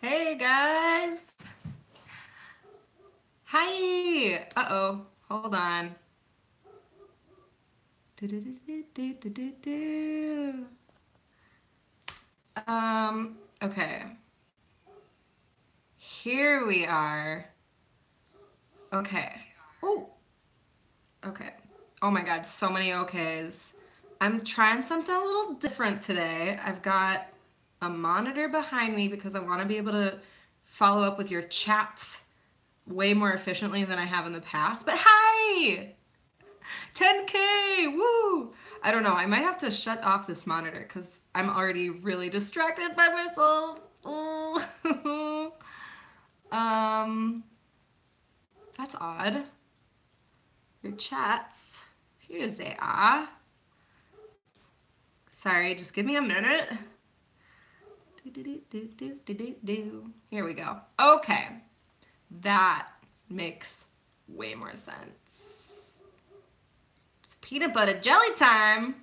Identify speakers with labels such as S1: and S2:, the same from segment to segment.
S1: Hey guys. Hi. Uh-oh. Hold on. Do-do-do-do-do-do-do. Okay. Here we are. Okay. Oh, okay. Oh my God, so many okays. I'm trying something a little different today. I've got a monitor behind me because I want to be able to follow up with your chats way more efficiently than I have in the past. But hi! 10K! Woo! I don't know. I might have to shut off this monitor because I'm already really distracted by myself. Oh. um, that's odd. Your chats. Here's they are. Sorry, just give me a minute. Here we go. Okay. That makes way more sense. It's peanut butter jelly time.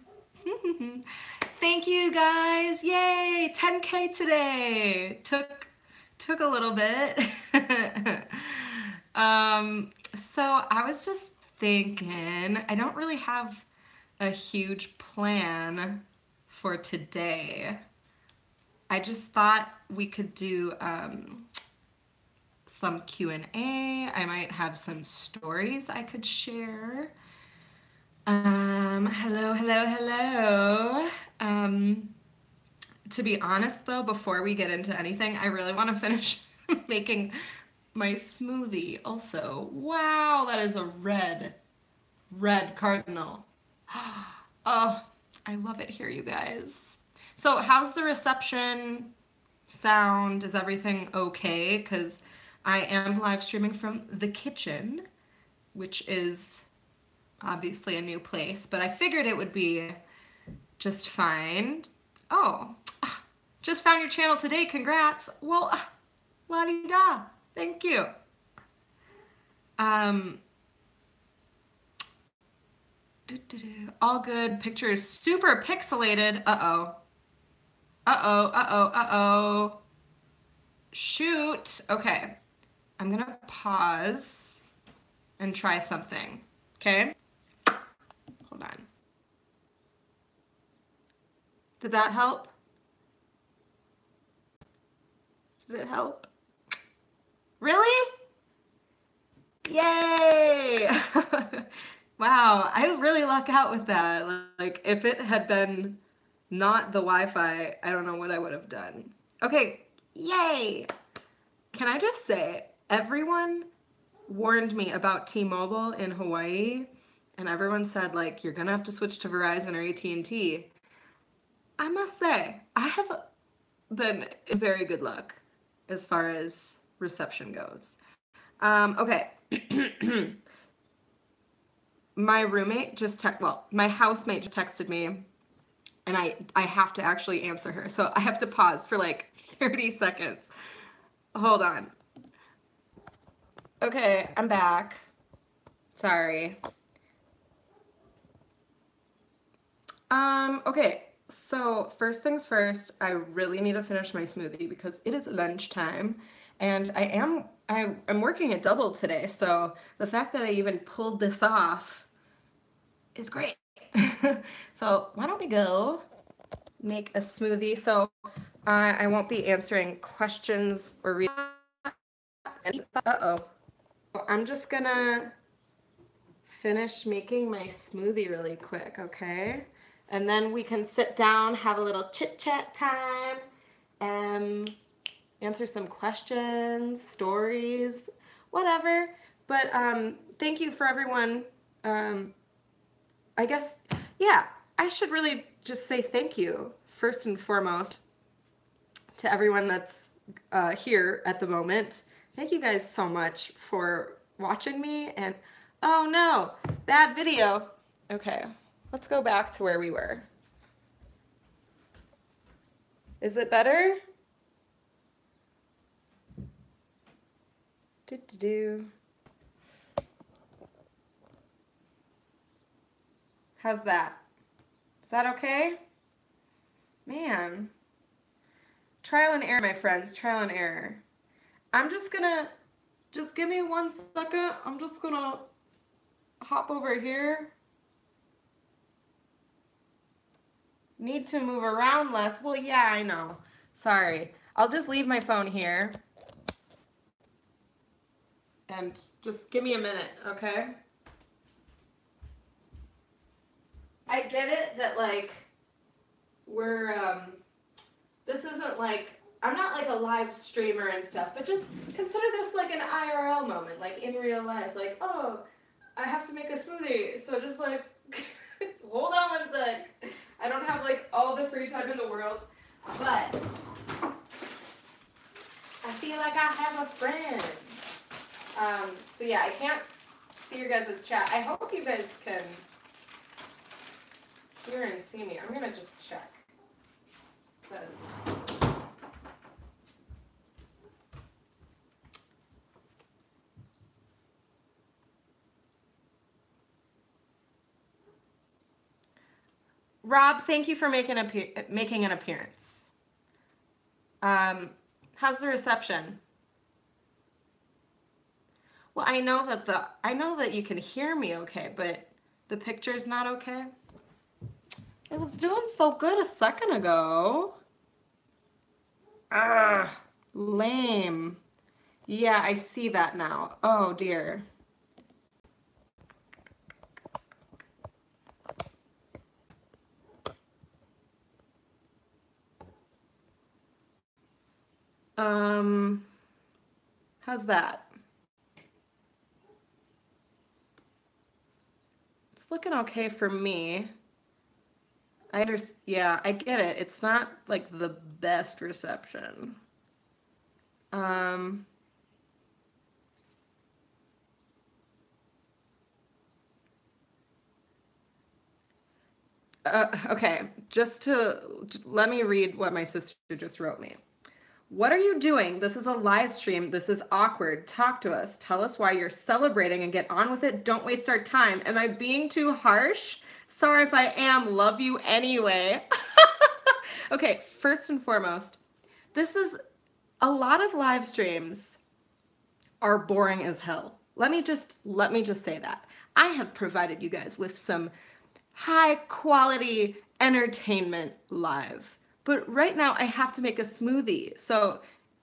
S1: Thank you guys. Yay, 10K today. Took a little bit. So I was just thinking, I don't really have a huge plan for today. I just thought we could do some Q&A. I might have some stories I could share. Hello. To be honest though, before we get into anything, I really want to finish making my smoothie also. Wow, that is a red cardinal. Oh, I love it here, you guys. So how's the reception sound? Is everything okay? Because I am live streaming from the kitchen, which is obviously a new place, but I figured it would be just fine. Oh, just found your channel today. Congrats. Well, la-di-da. Thank you. All good. Pictures super pixelated. Uh-oh. Shoot. Okay. I'm gonna pause and try something. Okay? Hold on. Did that help? Did it help? Really? Yay! Wow, I really luck out with that. Like, if it had been not the Wi-Fi, I don't know what I would have done. Okay, yay! Can I just say, everyone warned me about T-Mobile in Hawaii, and everyone said, like, you're gonna have to switch to Verizon or AT&T. I must say, I have been in very good luck as far as reception goes. Okay. My roommate just my housemate just texted me, and I have to actually answer her. So I have to pause for like 30 seconds. Hold on. Okay, I'm back. Sorry. Okay. So first things first, I really need to finish my smoothie because it is lunchtime, and I'm working a double today. So the fact that I even pulled this off is great. So why don't we go make a smoothie? So I won't be answering questions or uh-oh. I'm just gonna finish making my smoothie really quick, okay? And then we can sit down, have a little chit-chat time, and answer some questions, stories, whatever. But thank you for everyone. I guess, yeah, I should really just say thank you, first and foremost, to everyone that's here at the moment. Thank you guys so much for watching me, and oh no, bad video. Okay, let's go back to where we were. Is it better? Do-do-do. How's that? Is that okay? Man. Trial and error, my friends. Trial and error. I'm just gonna, just give me 1 second. I'm just gonna hop over here. Need to move around less. Well, yeah, I know. Sorry. I'll just leave my phone here. And just give me a minute, okay? I get it that, like, we're, this isn't like, I'm not like a live streamer and stuff, but just consider this like an IRL moment, like in real life. Like, oh, I have to make a smoothie, so just like, hold on 1 sec. I don't have like all the free time in the world, but I feel like I have a friend. So yeah, I can't see your guys' chat. I hope you guys can hear and see me. I'm gonna just check. Rob, thank you for making an appearance. How's the reception? Well, I know that you can hear me okay, but the picture's not okay. It was doing so good a second ago. Ah, lame. Yeah, I see that now. Oh dear. How's that? It's looking okay for me. Yeah, I get it. It's not like the best reception. Okay, let me read what my sister just wrote me. What are you doing? This is a live stream. This is awkward. Talk to us. Tell us why you're celebrating and get on with it. Don't waste our time. Am I being too harsh? Sorry if I am. Love you anyway. Okay, first and foremost, a lot of live streams are boring as hell. Let me just say that. I have provided you guys with some high quality entertainment live. But right now I have to make a smoothie. So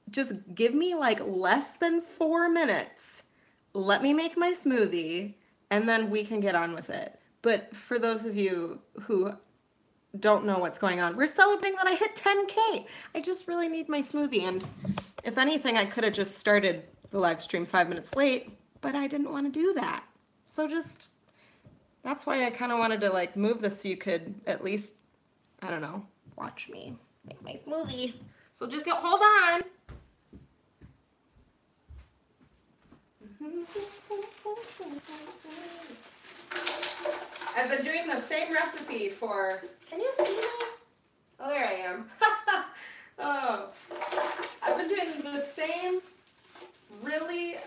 S1: just give me like less than 4 minutes. Let me make my smoothie and then we can get on with it. But for those of you who don't know what's going on, we're celebrating that I hit 10K. I just really need my smoothie. And if anything, I could have just started the live stream 5 minutes late, but I didn't want to do that. So that's why I kind of wanted to like move this so you could at least, I don't know, watch me make my smoothie. So just hold on. I've been doing the same recipe for, can you see me? Oh, there I am. Oh, I've been doing the same really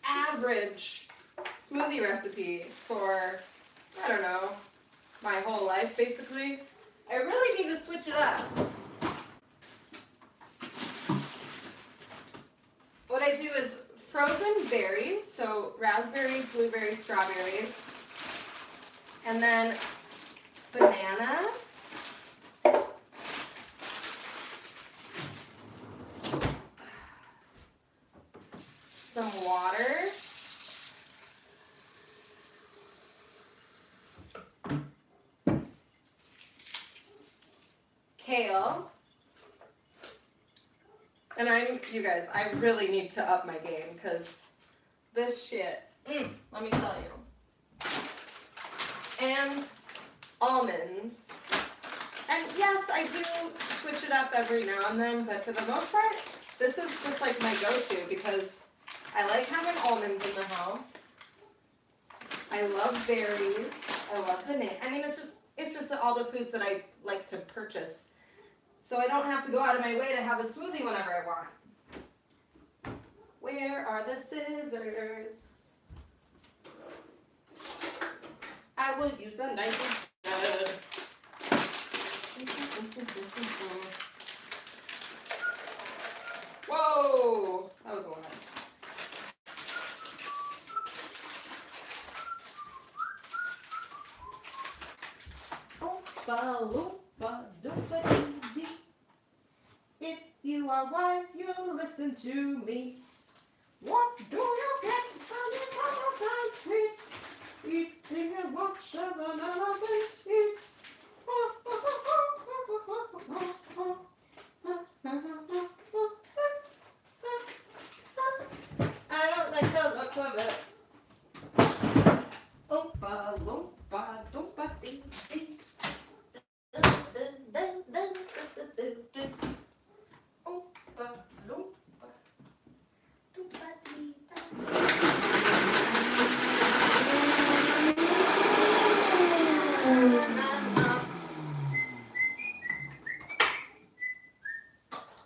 S1: average smoothie recipe for, I don't know, my whole life basically. I really need to switch it up. What I do is frozen berries, so raspberries, blueberries, strawberries, and then banana, some water, kale, and you guys, I really need to up my game because this shit, let me tell you. And almonds. And yes, I do switch it up every now and then, but for the most part, this is just like my go-to because I like having almonds in the house. I love berries. I love banana. I mean, it's just all the foods that I like to purchase. So I don't have to go out of my way to have a smoothie whenever I want. Where are the scissors? I will use a knife instead. Whoa, that was a lot. If you are wise, you'll listen to me. What do you get from your crocodile treats? Eating as much as an elephant eats. I don't like the look of it. Oompa loompa doompa dee dee. Oompa loompa doompa dee da.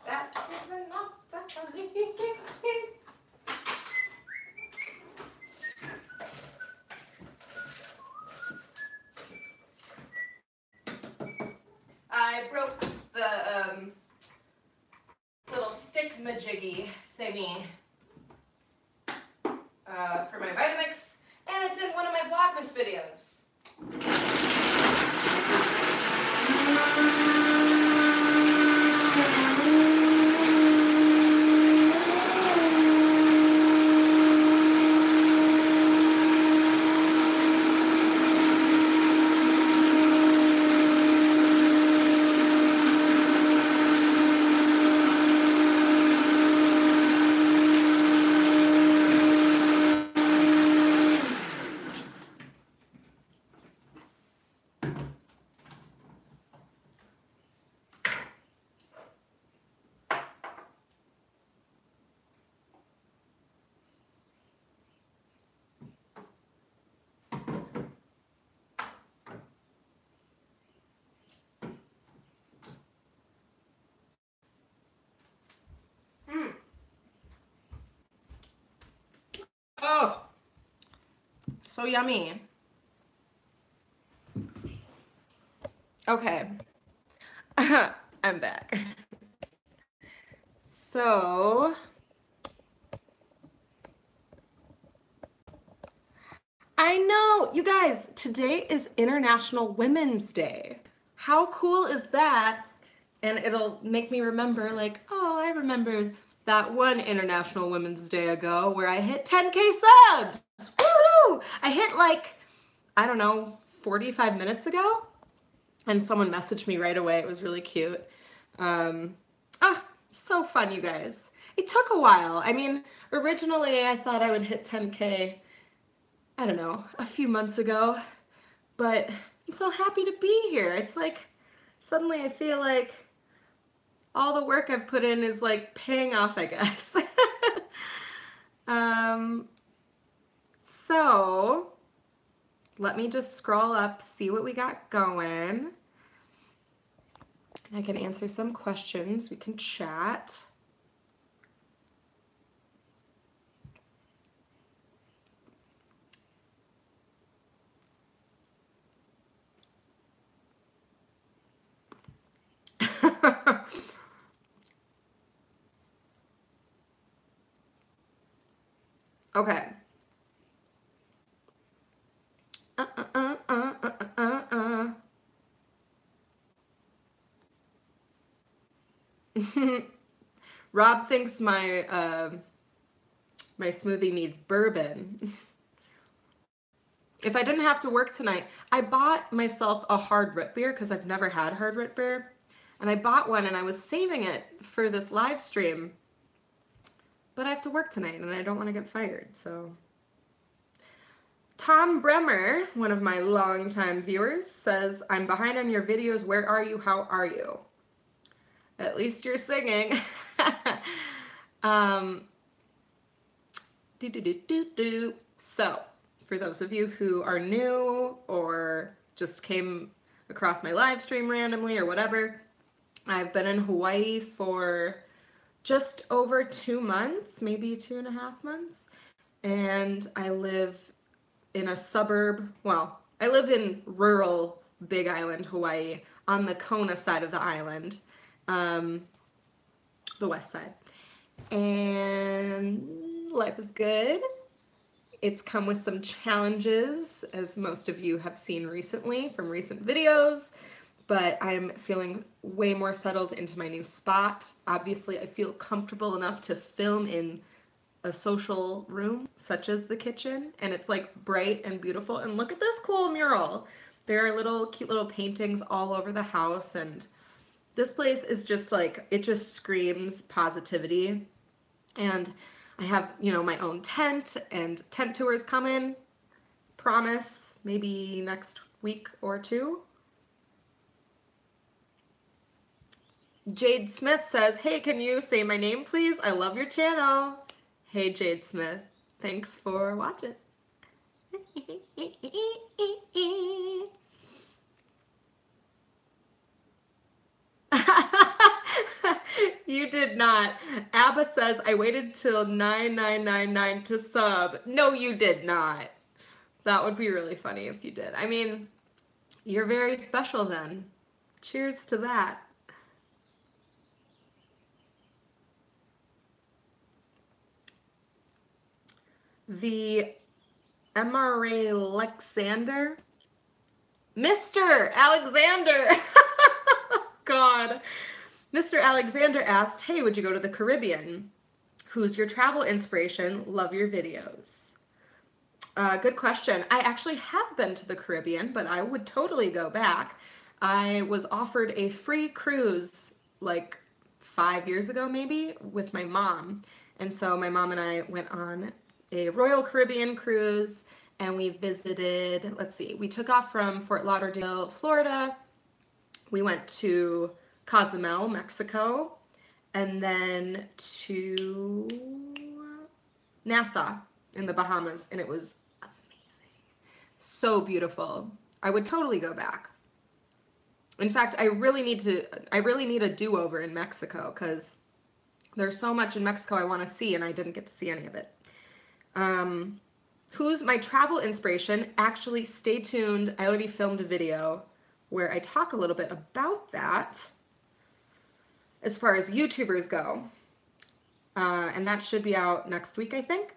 S1: That is enough to believe. I broke the little stick majiggy thingy for my Vitamix, and it's in one of my Vlogmas videos. Oh, so yummy. Okay, I'm back. So, I know, you guys, today is International Women's Day. How cool is that? And it'll make me remember, like, oh, I remember that one International Women's Day ago where I hit 10K subs. Woohoo! I hit like, I don't know, 45 minutes ago. And someone messaged me right away. It was really cute. So fun, you guys. It took a while. I mean, originally I thought I would hit 10K, I don't know, a few months ago. But I'm so happy to be here. It's like, suddenly I feel like all the work I've put in is like paying off, I guess. So let me just scroll up, see what we got going. I can answer some questions. We can chat. Okay. Rob thinks my my smoothie needs bourbon. If I didn't have to work tonight, I bought myself a hard root beer because I've never had hard root beer. And I bought one and I was saving it for this live stream. But I have to work tonight and I don't want to get fired, so. Tom Bremer, one of my longtime viewers, says, I'm behind on your videos. Where are you? How are you? At least you're singing. So, for those of you who are new or just came across my live stream randomly or whatever, I've been in Hawaii for just over 2 months, maybe 2.5 months. And I live in a suburb, well, I live in rural Big Island, Hawaii. on the Kona side of the island, the west side. And life is good. It's come with some challenges, as most of you have seen recently from recent videos, but I'm feeling way more settled into my new spot. Obviously, I feel comfortable enough to film in a social room, such as the kitchen, and it's like bright and beautiful. And look at this cool mural. There are little cute little paintings all over the house, and this place is just like, it just screams positivity. And I have, you know, my own tent, and tent tours coming. Promise, maybe next week or two. Jade Smith says, hey, can you say my name, please? I love your channel. Hey, Jade Smith. Thanks for watching. You did not. Abba says, I waited till 9999 to sub. No, you did not. That would be really funny if you did. I mean, you're very special then. Cheers to that. The MRA Alexander. Mr. Alexander. God. Mr. Alexander asked, hey, would you go to the Caribbean? Who's your travel inspiration? Love your videos. Good question. I actually have been to the Caribbean, but I would totally go back. I was offered a free cruise like 5 years ago, maybe, with my mom. And so my mom and I went on a Royal Caribbean cruise, and we visited, let's see, we took off from Fort Lauderdale, Florida. We went to Cozumel, Mexico, and then to Nassau in the Bahamas, and it was amazing. So beautiful. I would totally go back. In fact, I really need a do-over in Mexico, because there's so much in Mexico I want to see, and I didn't get to see any of it. Who's my travel inspiration? Actually, stay tuned. I already filmed a video where I talk a little bit about that as far as YouTubers go. And that should be out next week, I think.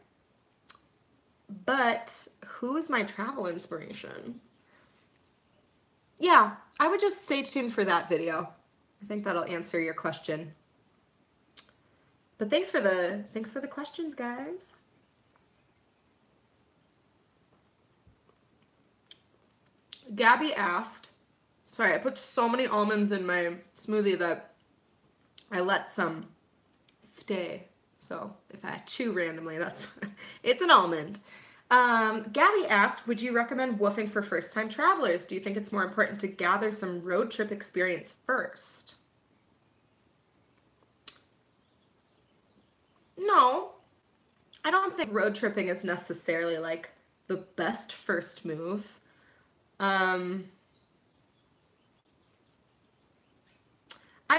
S1: But who's my travel inspiration? Yeah, I would just stay tuned for that video. I think that'll answer your question. But thanks for the questions, guys. Gabby asked, sorry, I put so many almonds in my smoothie that I let some stay. So if I chew randomly, that's, it's an almond. Gabby asked, would you recommend woofing for first-time travelers? Do you think it's more important to gather some road trip experience first? No, I don't think road tripping is necessarily like the best first move. I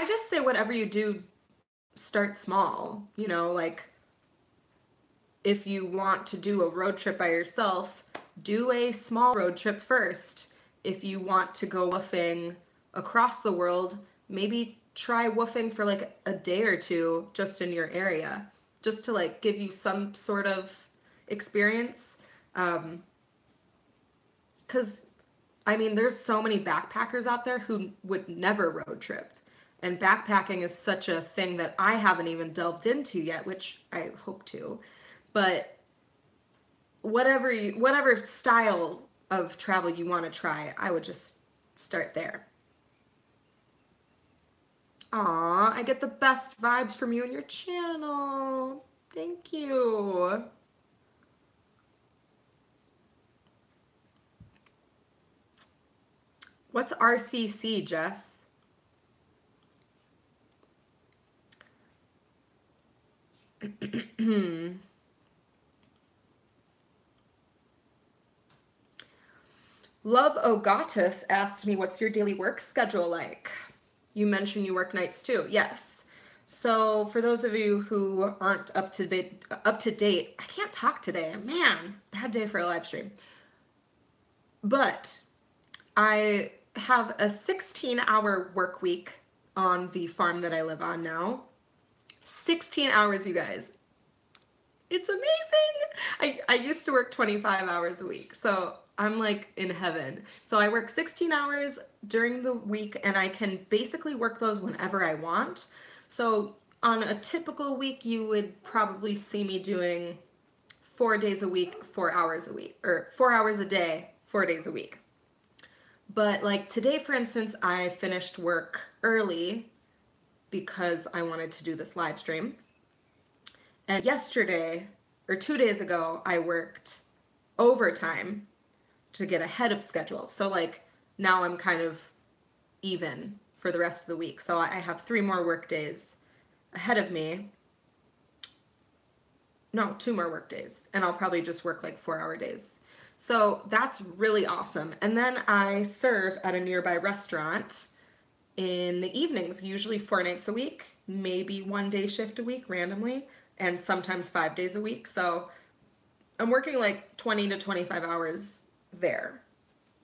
S1: just say whatever you do, start small, you know, like if you want to do a road trip by yourself, do a small road trip first. If you want to go woofing across the world, maybe try woofing for like a day or two just in your area, just to like give you some sort of experience. 'Cause I mean, there's so many backpackers out there who would never road trip. And backpacking is such a thing that I haven't even delved into yet, which I hope to. But whatever style of travel you want to try, I would just start there. Aw, I get the best vibes from you and your channel. Thank you. What's RCC, Jess? Love Ogatus asked me, what's your daily work schedule like? You mentioned you work nights too. Yes. So for those of you who aren't up to date, I can't talk today. Man, bad day for a live stream. But I have a 16-hour work week on the farm that I live on now. 16 hours, you guys. It's amazing. I used to work 25 hours a week, so I'm like in heaven. So I work 16 hours during the week, and I can basically work those whenever I want. So on a typical week, you would probably see me doing 4 days a week, 4 hours a week, or 4 hours a day, 4 days a week. But like today, for instance, I finished work early because I wanted to do this live stream. And yesterday, or 2 days ago, I worked overtime to get ahead of schedule. So like now I'm kind of even for the rest of the week. So I have 3 more work days ahead of me. No, 2 more work days. And I'll probably just work like 4-hour days. So that's really awesome. And then I serve at a nearby restaurant in the evenings, usually 4 nights a week, maybe 1 day shift a week randomly, and sometimes 5 days a week. So I'm working like 20 to 25 hours there.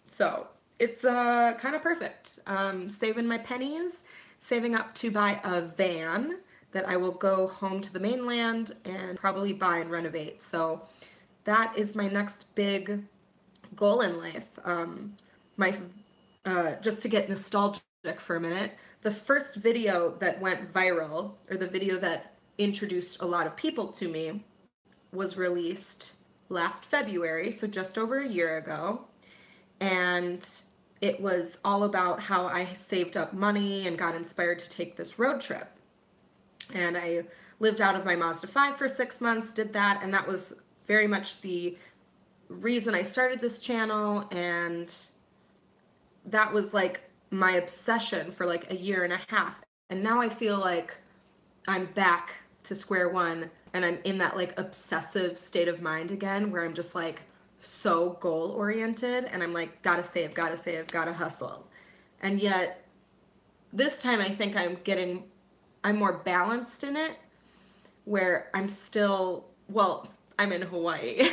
S1: So it's kind of perfect. Saving my pennies, saving up to buy a van that I will go home to the mainland and probably buy and renovate. So that is my next big goal in life. Just to get nostalgic for a minute, the first video that went viral, or the video that introduced a lot of people to me, was released last February, so just over a year ago. And it was all about how I saved up money and got inspired to take this road trip. And I lived out of my Mazda 5 for 6 months, did that, and that was very much the reason I started this channel, and that was like my obsession for like a year and a half. And now I feel like I'm back to square one, and I'm in that like obsessive state of mind again where I'm just like so goal oriented, and I'm like, gotta save, gotta hustle. And yet this time I think I'm more balanced in it, where I'm still, well, I'm in Hawaii.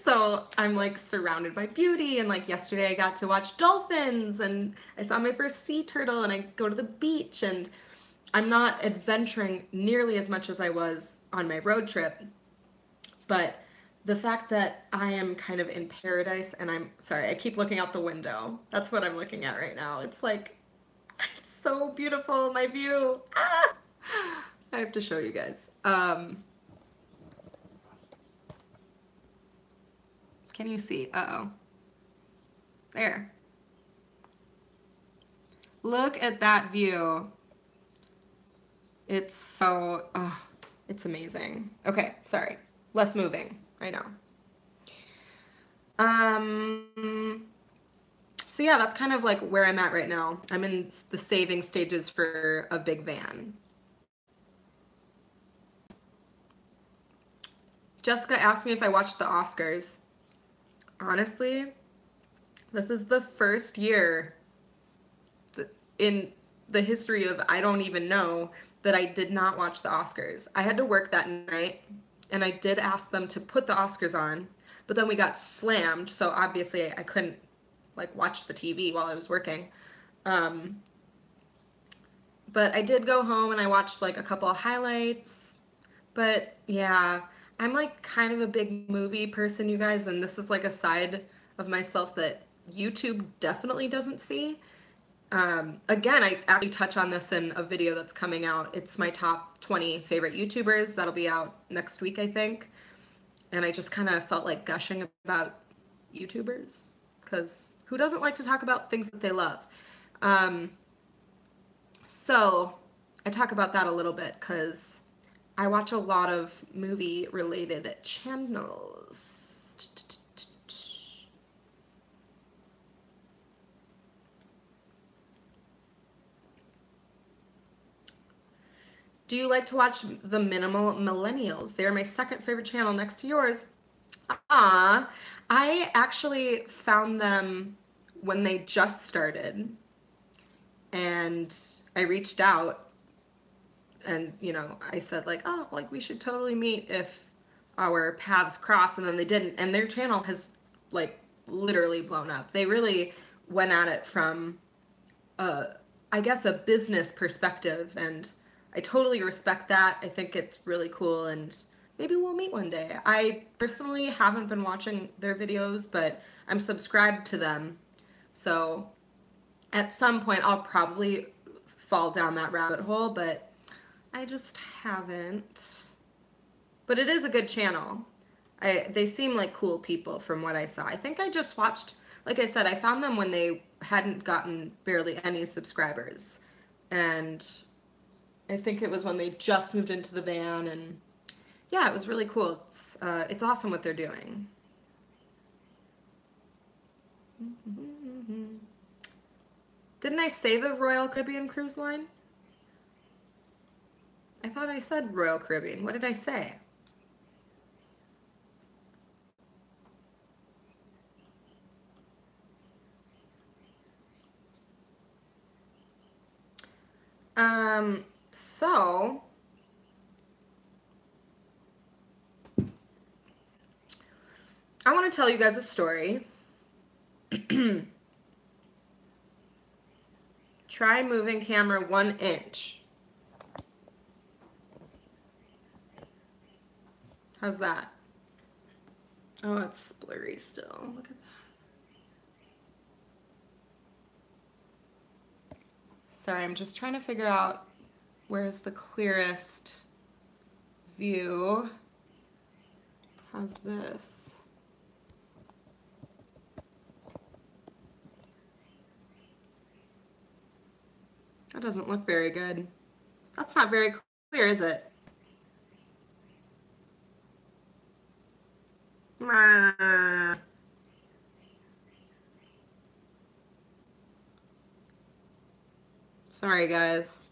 S1: So I'm like surrounded by beauty, and like yesterday I got to watch dolphins, and I saw my first sea turtle, and I go to the beach, and I'm not adventuring nearly as much as I was on my road trip. But the fact that I am kind of in paradise, and I'm sorry, I keep looking out the window. That's what I'm looking at right now. It's like, it's so beautiful, my view. Ah! I have to show you guys. Can you see? Uh-oh. There. Look at that view. It's so, oh, it's amazing. Okay, sorry. Less moving, I know. So yeah, that's kind of like where I'm at right now. I'm in the saving stages for a big van. Jessica asked me if I watched the Oscars. Honestly, this is the first year in the history of I don't even know that I did not watch the Oscars. I had to work that night, and I did ask them to put the Oscars on, but then we got slammed, so obviously I couldn't like watch the TV while I was working. But I did go home and I watched like a couple of highlights. But yeah, I'm like kind of a big movie person, you guys, and this is like a side of myself that YouTube definitely doesn't see. Again, I actually touch on this in a video that's coming out. It's my top 20 favorite YouTubers. That'll be out next week, I think. And I just kind of felt like gushing about YouTubers, because who doesn't like to talk about things that they love? So I talk about that a little bit because I watch a lot of movie-related channels. Do you like to watch The Minimal Millennials? They're my second favorite channel next to yours. I actually found them when they just started, and I reached out, and you know, I said like, oh, like we should totally meet if our paths cross, and then they didn't, and their channel has like literally blown up. They really went at it from I guess a business perspective, and I totally respect that. I think it's really cool, and maybe we'll meet one day. I personally haven't been watching their videos, but I'm subscribed to them. So at some point I'll probably fall down that rabbit hole, but I just haven't. But it is a good channel. They seem like cool people from what I saw. I think I just watched, like I said, I found them when they hadn't gotten barely any subscribers. And I think it was when they just moved into the van, and yeah, it was really cool. It's awesome what they're doing. Didn't I say the Royal Caribbean Cruise Line? I thought I said Royal Caribbean. What did I say? So I want to tell you guys a story. Try moving camera 1 inch. How's that? Oh, it's blurry still. Look at that. Sorry, I'm just trying to figure out where's the clearest view. How's this? That doesn't look very good. That's not very clear, is it? Sorry, guys.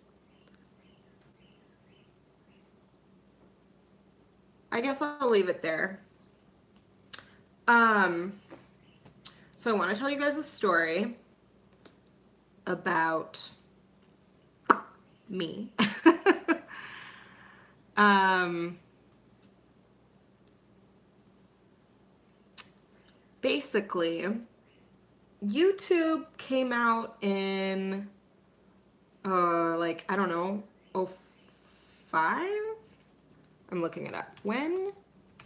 S1: I guess I'll leave it there. So I want to tell you guys a story about me. Basically, YouTube came out in like, I don't know, 05? I'm looking it up. When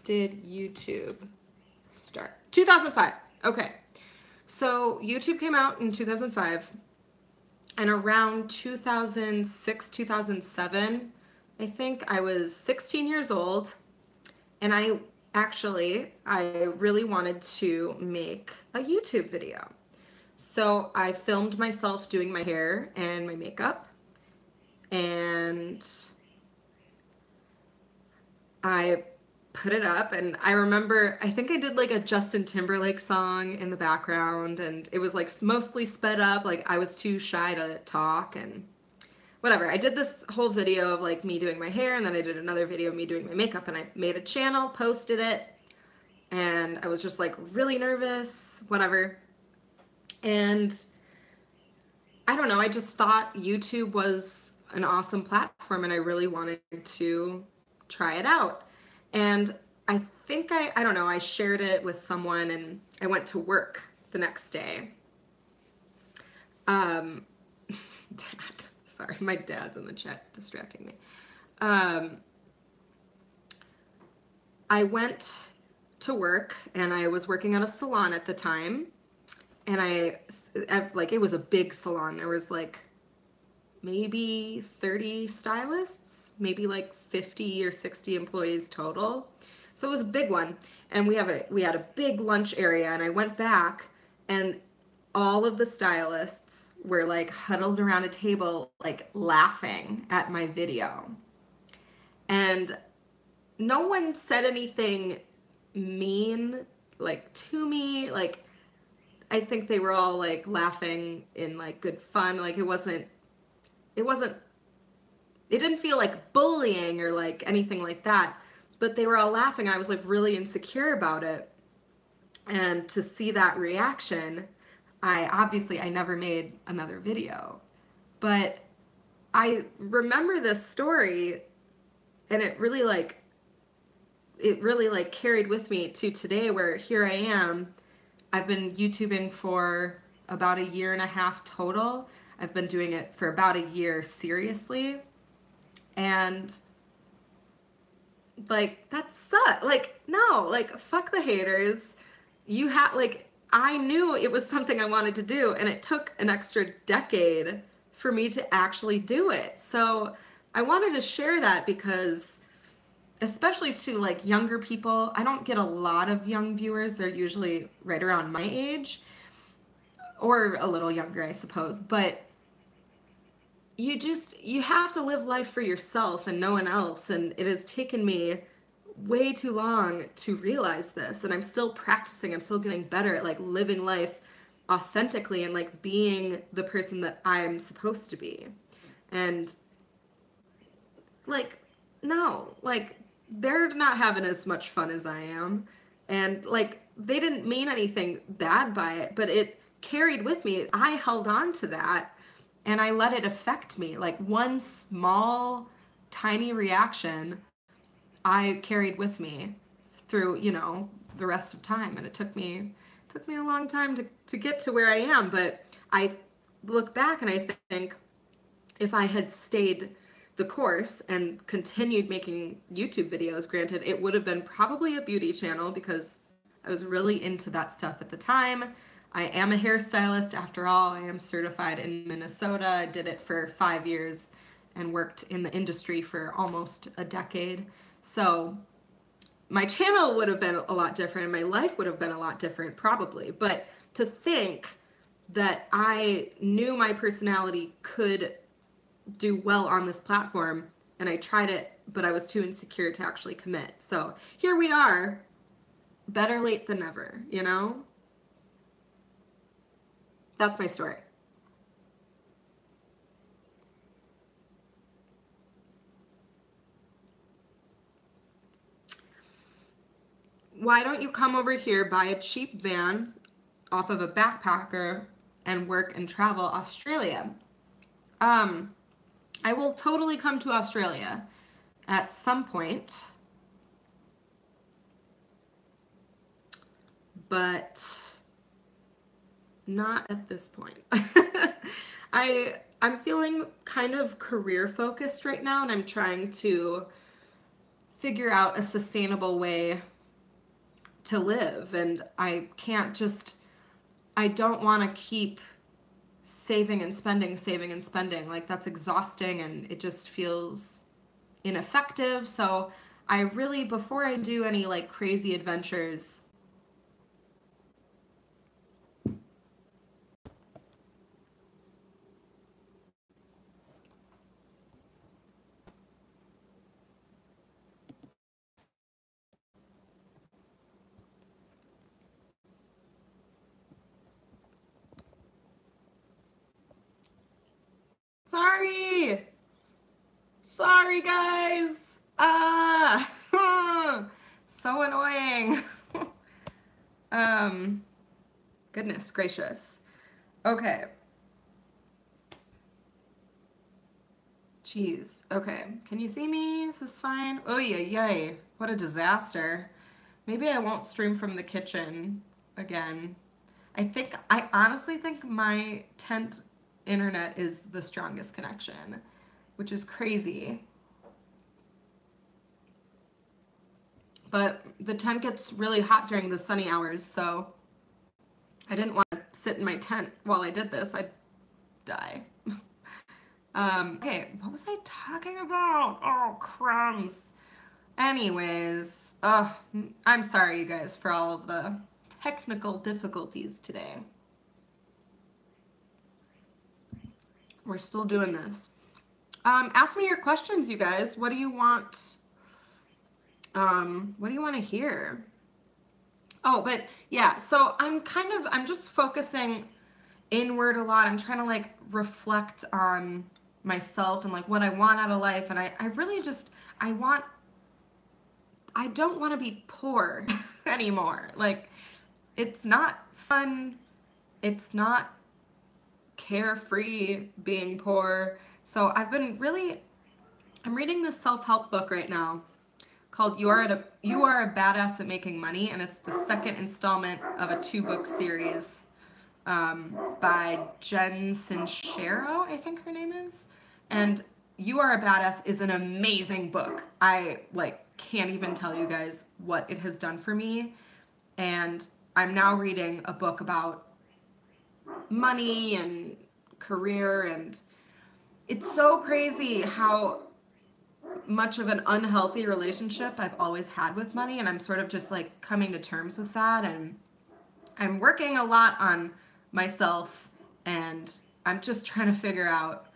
S1: did YouTube start? 2005. Okay. So YouTube came out in 2005, and around 2006, 2007, I think I was 16 years old, and I really wanted to make a YouTube video. So I filmed myself doing my hair and my makeup, and I put it up, and I remember, I think I did like a Justin Timberlake song in the background, and it was like mostly sped up, like I was too shy to talk and whatever. I did this whole video of like me doing my hair, and then I did another video of me doing my makeup, and I made a channel, posted it, and I was just like really nervous, whatever. And I don't know, I just thought YouTube was an awesome platform, and I really wanted to try it out. And I think I don't know, I shared it with someone, and I went to work the next day. Dad, sorry, my dad's in the chat distracting me. I went to work, and I was working at a salon at the time, and it was a big salon. There was like maybe 30 stylists, maybe like 50 or 60 employees total. So it was a big one. And we had a big lunch area, and I went back, and all of the stylists were like huddled around a table, like laughing at my video. And no one said anything mean, like, to me. Like, I think they were all like laughing in like good fun. Like it didn't feel like bullying or like anything like that, but they were all laughing, and I was like really insecure about it. And to see that reaction, I never made another video, but I remember this story, and it really carried with me to today, where here I am. I've been YouTubing for about a year and a half total. I've been doing it for about a year seriously. And like, that sucks. Like, no, like, fuck the haters. You have, like, I knew it was something I wanted to do, and it took an extra decade for me to actually do it. So I wanted to share that because, especially to like younger people, I don't get a lot of young viewers. They're usually right around my age or a little younger, I suppose. But you have to live life for yourself and no one else. And it has taken me way too long to realize this. And I'm still practicing. I'm still getting better at like living life authentically and like being the person that I'm supposed to be. And like, no, like, they're not having as much fun as I am. And like, they didn't mean anything bad by it, but it carried with me. I held on to that and I let it affect me. Like, one small, tiny reaction I carried with me through, you know, the rest of time. And it took me a long time to get to where I am. But I look back and I think if I had stayed the course and continued making YouTube videos, granted, it would have been probably a beauty channel because I was really into that stuff at the time. I am a hairstylist after all. I am certified in Minnesota. I did it for 5 years and worked in the industry for almost a decade. So my channel would have been a lot different and my life would have been a lot different probably. But to think that I knew my personality could do well on this platform, and I tried it, but I was too insecure to actually commit. So here we are, better late than never, you know? That's my story. Why don't you come over here, buy a cheap van off of a backpacker, and work and travel Australia? I will totally come to Australia at some point, but not at this point. I'm feeling kind of career focused right now, and I'm trying to figure out a sustainable way to live, and I can't just, I don't want to keep saving and spending. Like, that's exhausting and it just feels ineffective. So I really, before I do any like crazy adventures, sorry guys, so annoying. Goodness gracious. Okay. Jeez. Okay. Can you see me? Is this fine? Oh yeah, yay. What a disaster. Maybe I won't stream from the kitchen again. I honestly think my tent internet is the strongest connection, which is crazy. But the tent gets really hot during the sunny hours, so I didn't want to sit in my tent while I did this. I'd die. Okay, what was I talking about? Oh, crumbs. Anyways, I'm sorry, you guys, for all of the technical difficulties today. We're still doing this. Ask me your questions, you guys. What do you want? What do you want to hear? Oh, but yeah, so I'm just focusing inward a lot. I'm trying to like reflect on myself and like what I want out of life. And I really just, I don't want to be poor anymore. Like, it's not fun. It's not carefree being poor. So I'm reading this self-help book right now called You Are a Badass at Making Money, and it's the second installment of a 2-book series. by Jen Sincero, I think her name is. And You Are a Badass is an amazing book. I can't even tell you guys what it has done for me. And I'm now reading a book about money and career, and it's so crazy how much of an unhealthy relationship I've always had with money, and I'm sort of just like coming to terms with that, and I'm working a lot on myself, and I'm just trying to figure out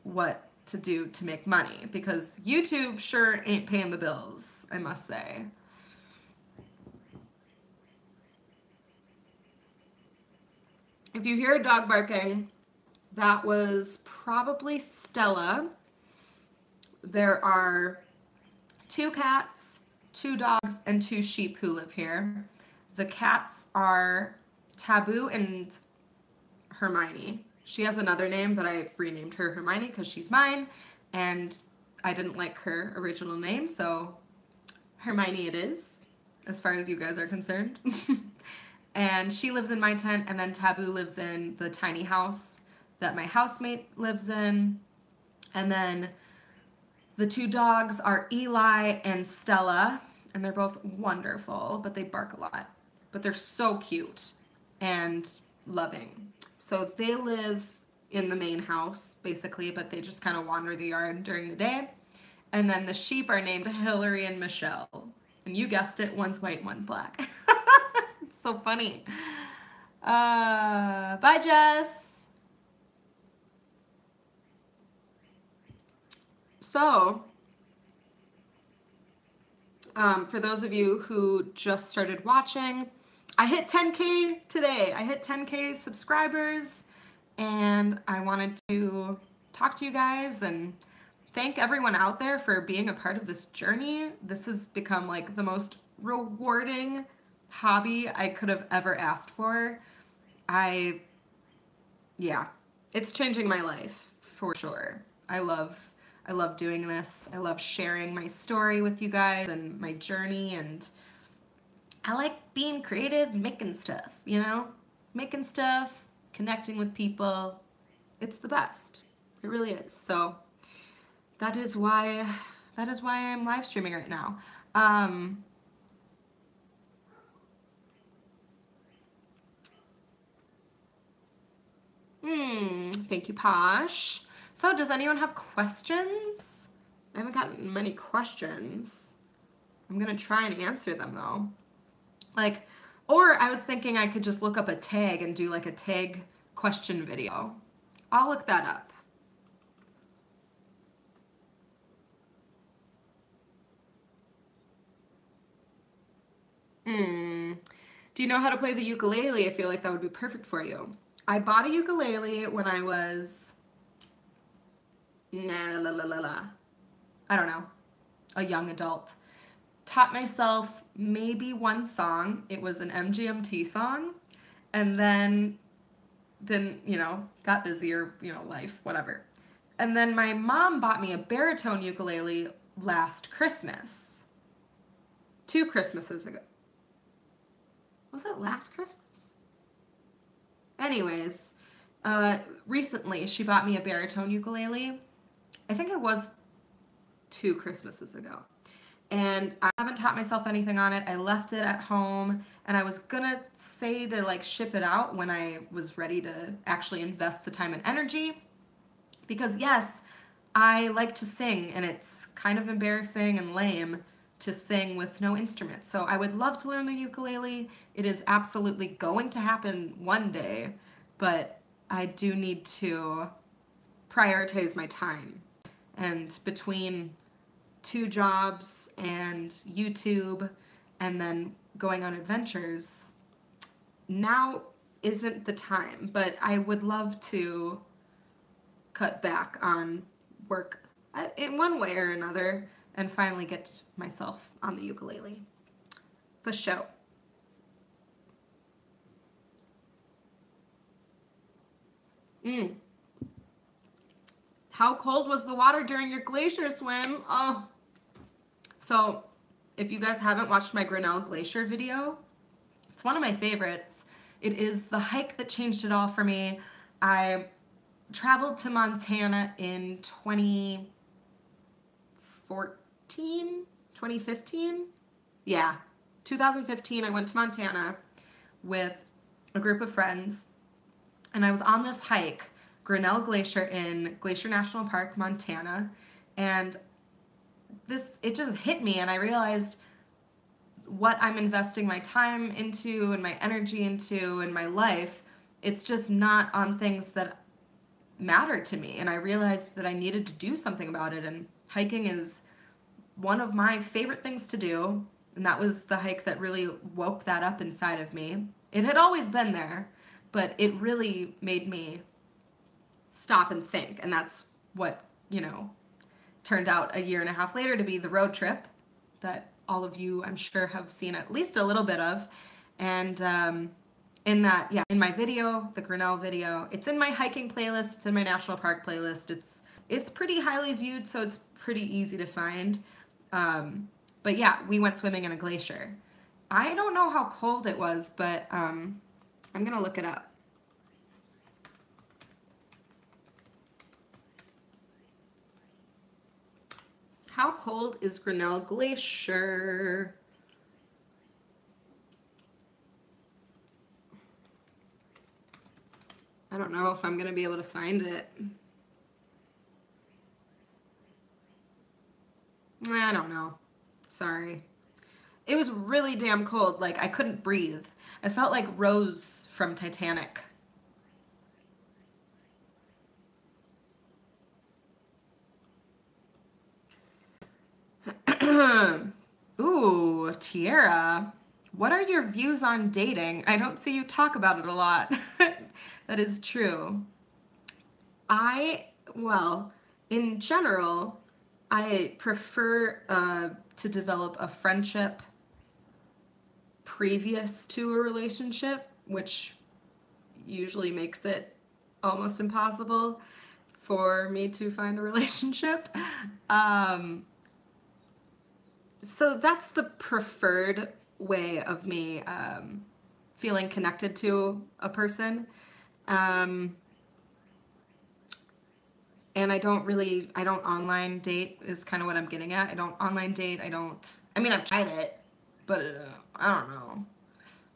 S1: what to do to make money, because YouTube sure ain't paying the bills, I must say. If you hear a dog barking, that was probably Stella. There are 2 cats, 2 dogs, and 2 sheep who live here. The cats are Taboo and Hermione. She has another name, but I've renamed her Hermione because she's mine, and I didn't like her original name, so Hermione it is, as far as you guys are concerned. And she lives in my tent, and then Taboo lives in the tiny house that my housemate lives in. And then the 2 dogs are Eli and Stella, and they're both wonderful, but they bark a lot. But they're so cute and loving. So they live in the main house, basically, but they just kind of wander the yard during the day. And then the sheep are named Hillary and Michelle. And you guessed it, one's white, one's black. It's so funny. Bye, Jess. So, for those of you who just started watching, I hit 10K today. I hit 10K subscribers, and I wanted to talk to you guys and thank everyone out there for being a part of this journey. This has become like the most rewarding hobby I could have ever asked for. Yeah, it's changing my life for sure. I love doing this. I love sharing my story with you guys and my journey, and I like being creative, making stuff, you know? Making stuff, connecting with people. It's the best. It really is. So that is why I'm live streaming right now. Thank you, Posh. So does anyone have questions? I haven't gotten many questions. I'm gonna try and answer them though. Or I was thinking I could just look up a tag and do like a tag question video. I'll look that up. Do you know how to play the ukulele? I feel like that would be perfect for you. I bought a ukulele when I was, I don't know, a young adult. Taught myself maybe one song. It was an MGMT song, and then didn't, got busy or, life, whatever. And then my mom bought me a baritone ukulele last Christmas. 2 Christmases ago. Was it last Christmas? Anyways, recently she bought me a baritone ukulele. I think it was 2 Christmases ago. And I haven't taught myself anything on it. I left it at home, and I was gonna say to like ship it out when I was ready to actually invest the time and energy. Because yes, I like to sing, and it's kind of embarrassing and lame to sing with no instrument. So I would love to learn the ukulele. It is absolutely going to happen one day, but I do need to prioritize my time. And between 2 jobs and YouTube and then going on adventures, now isn't the time, but I would love to cut back on work in one way or another and finally get myself on the ukulele. For sure. How cold was the water during your glacier swim? Oh. So, if you guys haven't watched my Grinnell Glacier video, it's one of my favorites. It is the hike that changed it all for me. I traveled to Montana in 2014, 2015. Yeah, 2015, I went to Montana with a group of friends, and I was on this hike, Grinnell Glacier in Glacier National Park, Montana, and it just hit me, and I realized what I'm investing my time into and my energy into in my life, it's just not on things that matter to me. And I realized that I needed to do something about it, and hiking is one of my favorite things to do, and that was the hike that really woke that up inside of me. It had always been there, but it really made me stop and think, and that's what, you know, turned out a year and a half later to be the road trip that all of you, I'm sure, have seen at least a little bit of. And in that, yeah, in my video, the Grinnell video, it's in my hiking playlist, it's in my national park playlist. It's pretty highly viewed, so it's pretty easy to find. But yeah, we went swimming in a glacier. I don't know how cold it was, but I'm gonna look it up. How cold is Grinnell Glacier? I don't know if I'm gonna be able to find it. I don't know. Sorry. It was really damn cold. Like, I couldn't breathe. I felt like Rose from Titanic. Ooh, Tiara. What are your views on dating? I don't see you talk about it a lot. That is true. Well, in general, I prefer to develop a friendship previous to a relationship, which usually makes it almost impossible for me to find a relationship. So that's the preferred way of me feeling connected to a person. And I don't online date is kind of what I'm getting at. I don't online date. I mean, I've tried it, but I don't know.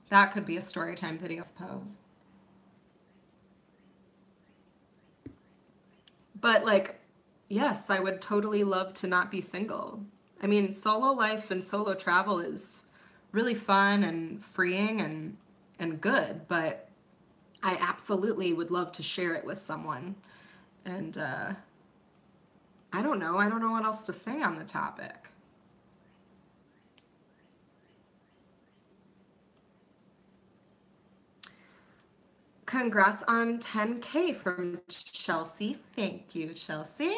S1: That could be a story time video, I suppose. But like, yes, I would totally love to not be single. I mean, solo life and solo travel is really fun and freeing and good, but I absolutely would love to share it with someone. And I don't know what else to say on the topic. Congrats on 10K from Chelsea. Thank you, Chelsea.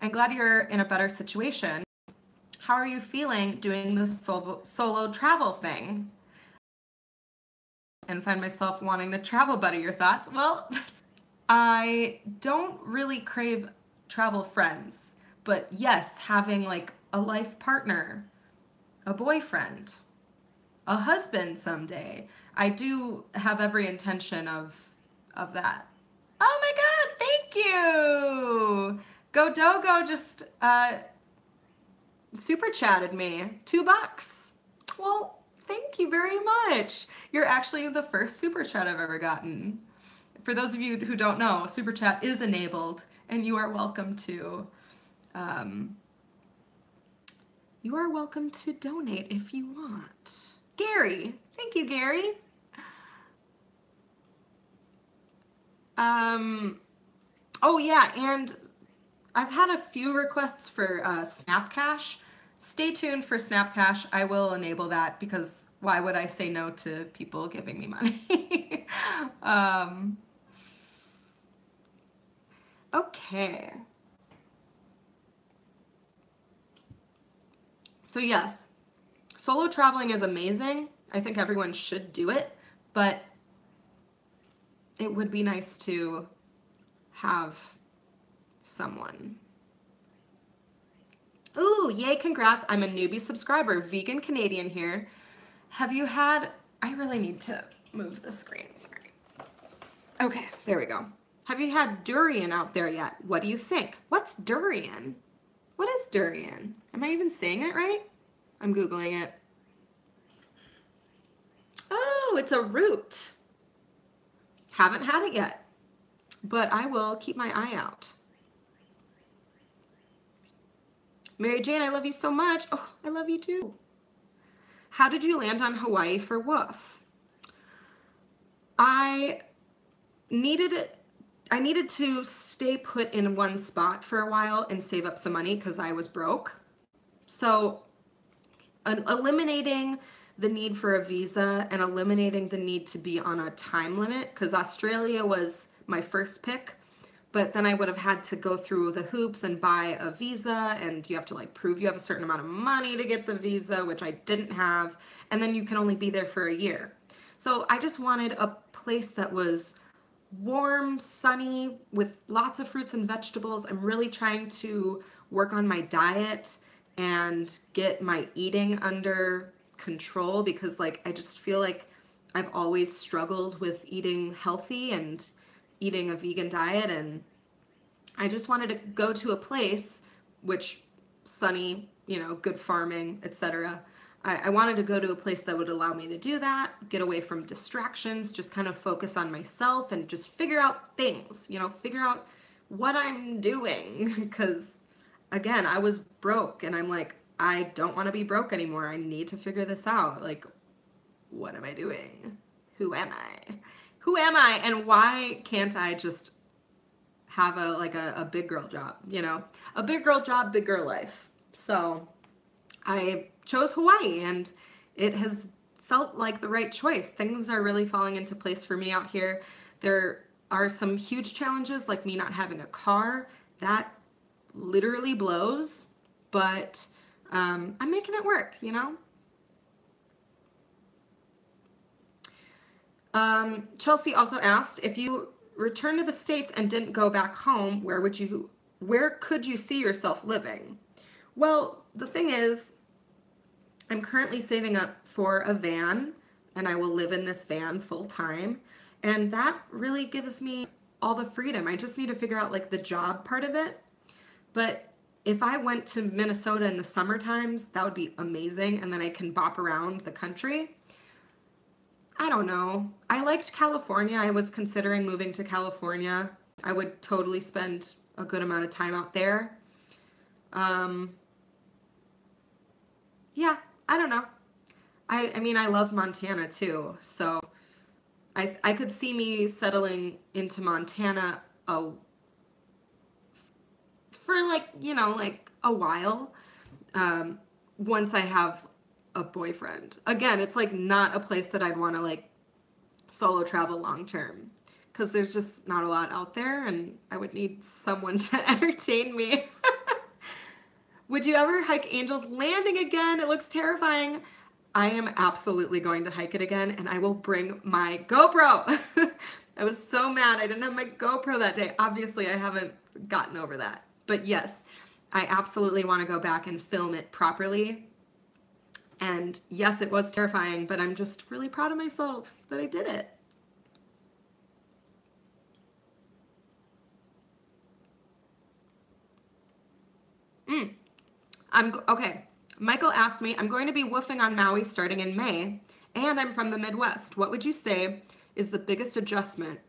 S1: I'm glad you're in a better situation. How are you feeling doing this solo travel thing? And find myself wanting to travel buddy. Your thoughts? Well, I don't really crave travel friends, but yes, having like a life partner, a boyfriend, a husband someday. I do have every intention of that. Oh my God, thank you. Go Dogo just super chatted me, $2. Well, thank you very much. You're actually the first super chat I've ever gotten. For those of you who don't know, super chat is enabled, and you are welcome to donate if you want. Gary, thank you, Gary. Oh yeah, and I've had a few requests for Snapcash. Stay tuned for Snapcash. I will enable that because why would I say no to people giving me money? Okay. So yes, solo traveling is amazing. I think everyone should do it, but it would be nice to have someone. Ooh, yay, congrats. I'm a newbie subscriber, vegan Canadian here. Have you had, I really need to move the screen, sorry. Okay, there we go. Have you had durian out there yet? What do you think? What's durian? What is durian? Am I even saying it right? I'm Googling it. Oh, it's a root. Haven't had it yet, but I will keep my eye out. Mary Jane, I love you so much. Oh, I love you too. How did you land on Hawaii for Woof? I needed to stay put in one spot for a while and save up some money because I was broke. So eliminating the need for a visa and eliminating the need to be on a time limit, because Australia was my first pick, but then I would have had to go through the hoops and buy a visa, and you have to like prove you have a certain amount of money to get the visa, which I didn't have, and then you can only be there for a year. So I just wanted a place that was warm, sunny, with lots of fruits and vegetables. I'm really trying to work on my diet and get my eating under control, because like I just feel like I've always struggled with eating healthy and eating a vegan diet, and I just wanted to go to a place which sunny, you know, good farming, etc. I wanted to go to a place that would allow me to do that, get away from distractions, just kind of focus on myself and just figure out things, you know, figure out what I'm doing, because again, I was broke and I'm like, I don't want to be broke anymore. I need to figure this out. Like, what am I doing? Who am I? Who am I? And why can't I just have a big girl job, you know? A big girl job, big girl life. So I chose Hawaii, and it has felt like the right choice. Things are really falling into place for me out here. There are some huge challenges, like me not having a car. That literally blows, but I'm making it work, you know? Chelsea also asked, if you returned to the States and didn't go back home, where could you see yourself living? Well, the thing is, I'm currently saving up for a van, and I will live in this van full time, and that really gives me all the freedom. I just need to figure out like the job part of it. But if I went to Minnesota in the summer times, that would be amazing, and then I can bop around the country. I don't know. I liked California. I was considering moving to California. I would totally spend a good amount of time out there. Yeah, I don't know. I mean, I love Montana too, so I could see me settling into Montana for like, you know, like a while, once I have a boyfriend. Again, it's like not a place that I'd want to like solo travel long term, because there's just not a lot out there, and I would need someone to entertain me. Would you ever hike Angel's Landing again? It looks terrifying. I am absolutely going to hike it again, and I will bring my GoPro. I was so mad I didn't have my GoPro that day. Obviously, I haven't gotten over that. But yes, I absolutely want to go back and film it properly. And yes, it was terrifying, but I'm just really proud of myself that I did it. Okay. Michael asked me, I'm going to be woofing on Maui starting in May, and I'm from the Midwest. What would you say is the biggest adjustment?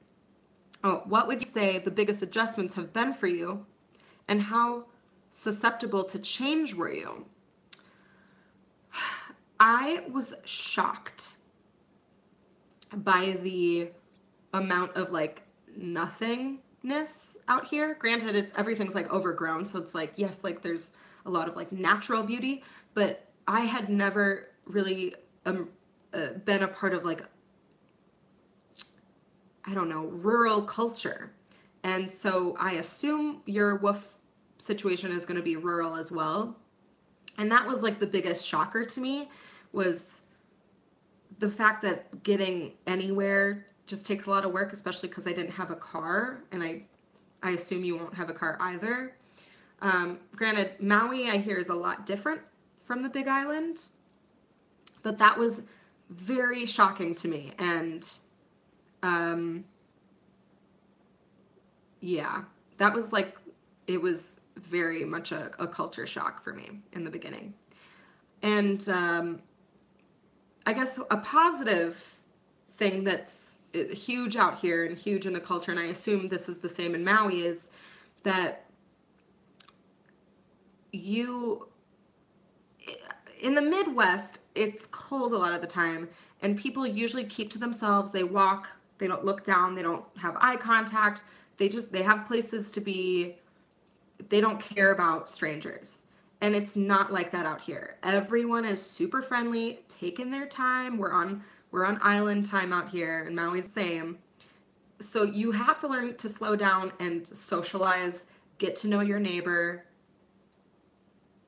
S1: What would you say the biggest adjustments have been for you, and how susceptible to change were you? I was shocked by the amount of like nothingness out here. Granted, everything's like overgrown, so it's like, yes, like there's a lot of like natural beauty, but I had never really been a part of like, I don't know, rural culture. And so I assume your woof situation is going to be rural as well. And that was like the biggest shocker to me, was the fact that getting anywhere just takes a lot of work, especially because I didn't have a car, and I assume you won't have a car either. Granted, Maui, I hear, is a lot different from the Big Island, but that was very shocking to me. And yeah, that was like, it was very much a culture shock for me in the beginning. And I guess a positive thing that's huge out here and huge in the culture, and I assume this is the same in Maui, is that in the Midwest, it's cold a lot of the time, and people usually keep to themselves. They walk, they don't look down, they don't have eye contact, they have places to be, they don't care about strangers. And it's not like that out here. Everyone is super friendly, taking their time. We're on island time out here, and Maui's the same. So you have to learn to slow down and socialize, get to know your neighbor,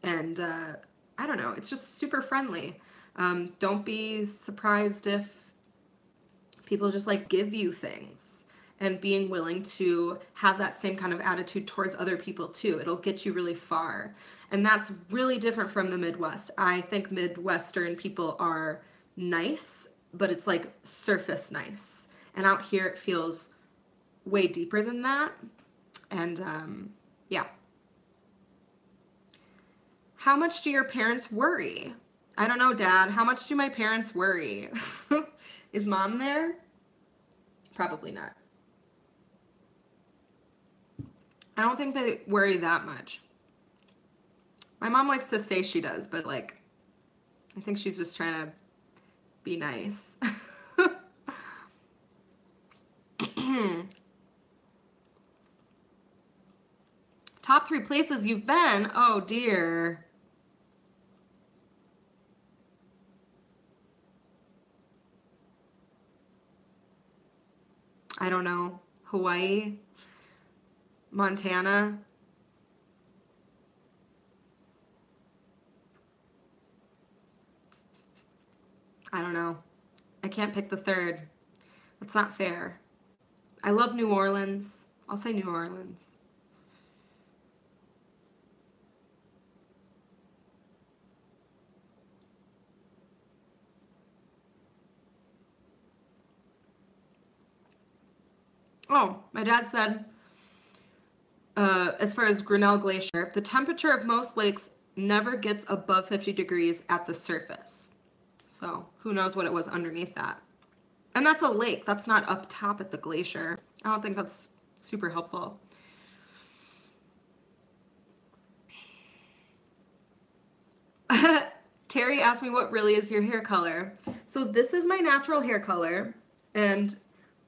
S1: and I don't know, it's just super friendly. Don't be surprised if people just like give you things, and being willing to have that same kind of attitude towards other people too. It'll get you really far. And that's really different from the Midwest. I think Midwestern people are nice, but it's like surface nice. And out here it feels way deeper than that. And yeah. How much do your parents worry? I don't know, Dad. How much do my parents worry? Is Mom there? Probably not. I don't think they worry that much. My mom likes to say she does, but like, I think she's just trying to be nice. Top 3 places you've been? Oh dear. I don't know. Hawaii? Montana? I don't know. I can't pick the third. That's not fair. I love New Orleans. I'll say New Orleans. Oh, my dad said, as far as Grinnell Glacier, the temperature of most lakes never gets above 50 degrees at the surface. So who knows what it was underneath that. And that's a lake. That's not up top at the glacier. I don't think that's super helpful. Terry asked me what really is your hair color. So this is my natural hair color, and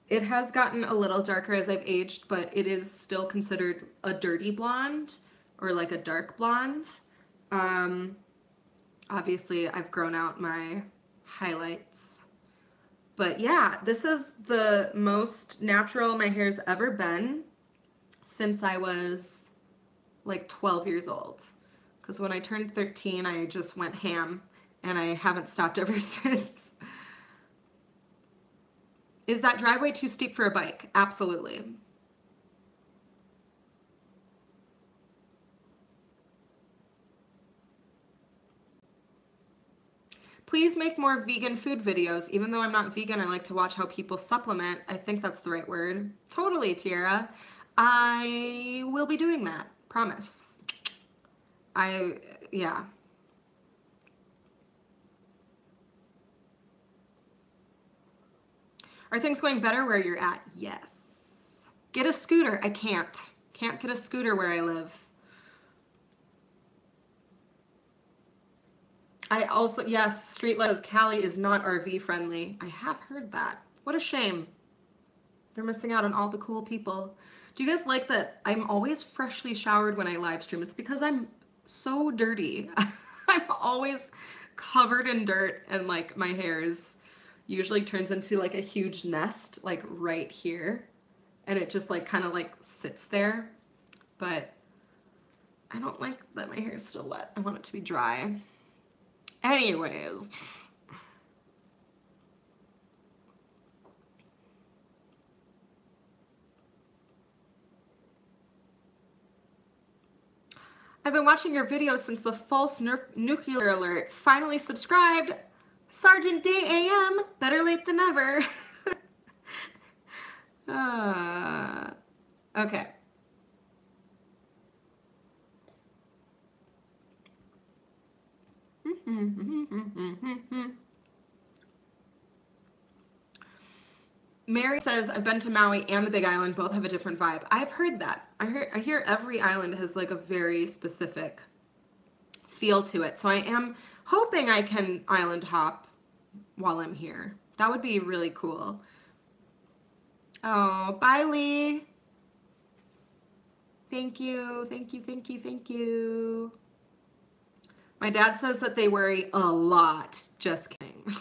S1: it has gotten a little darker as I've aged, but it is still considered a dirty blonde or like a dark blonde. Obviously I've grown out my highlights, but yeah, this is the most natural my hair's ever been since I was like 12 years old. Because when I turned 13, I just went ham, and I haven't stopped ever since. Is that driveway too steep for a bike? Absolutely. Please make more vegan food videos. Even though I'm not vegan, I like to watch how people supplement. I think that's the right word. Totally, Tiara. I will be doing that. Promise. Yeah. Are things going better where you're at? Yes. Get a scooter. I can't. Can't get a scooter where I live. I also, yes, Street Lows Cali is not RV friendly. I have heard that. What a shame. They're missing out on all the cool people. Do you guys like that I'm always freshly showered when I live stream? It's because I'm so dirty. I'm always covered in dirt, and like my hair is usually turns into like a huge nest like right here, and it just like kind of like sits there. But I don't like that my hair is still wet. I want it to be dry. Anyways. I've been watching your videos since the false nuclear alert. Finally subscribed. Sergeant Day AM, better late than never. Okay. Mary says, I've been to Maui and the Big Island, both have a different vibe. I've heard that. I hear every island has like a very specific feel to it. So I am hoping I can island hop while I'm here. That would be really cool. Oh, bye Lee. Thank you, thank you, thank you, thank you. My dad says that they worry a lot. Just kidding.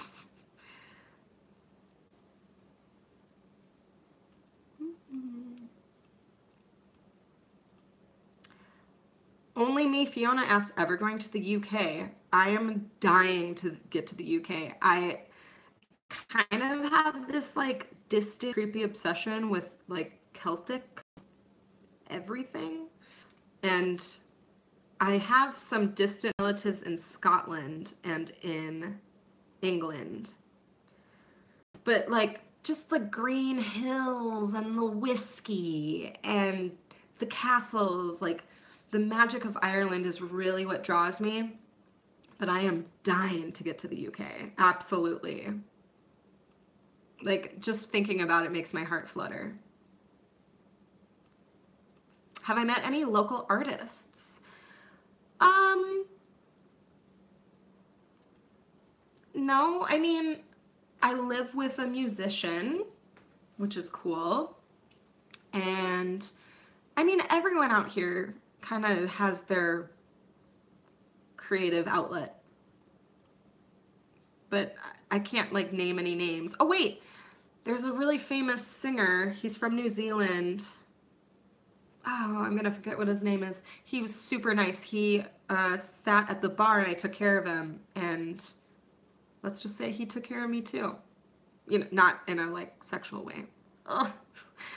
S1: Only me, Fiona asked, ever going to the UK? I am dying to get to the UK. I kind of have this like distant, creepy obsession with like Celtic everything. And I have some distant relatives in Scotland and in England. But like just the green hills and the whiskey and the castles, like the magic of Ireland is really what draws me. But I am dying to get to the UK. Absolutely. Like just thinking about it makes my heart flutter. Have I met any local artists? No, I mean, I live with a musician, which is cool. And I mean, everyone out here kind of has their creative outlet. But I can't like name any names. Oh wait, there's a really famous singer. He's from New Zealand. Oh, I'm gonna forget what his name is. He was super nice. He sat at the bar and I took care of him, and let's just say he took care of me too. You know, not in a like sexual way. Ugh.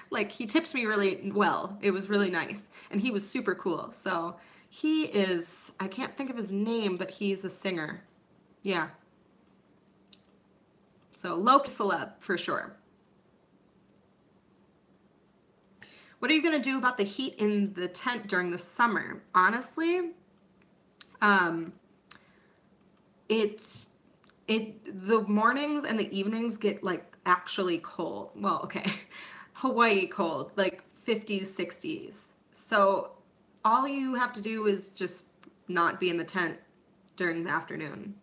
S1: Like he tips me really well. It was really nice, and he was super cool. So he is, I can't think of his name, but he's a singer. Yeah. So local celeb for sure. What are you gonna do about the heat in the tent during the summer? Honestly, the mornings and the evenings get like actually cold. Well, okay, Hawaii cold, like 50s, 60s. So all you have to do is just not be in the tent during the afternoon,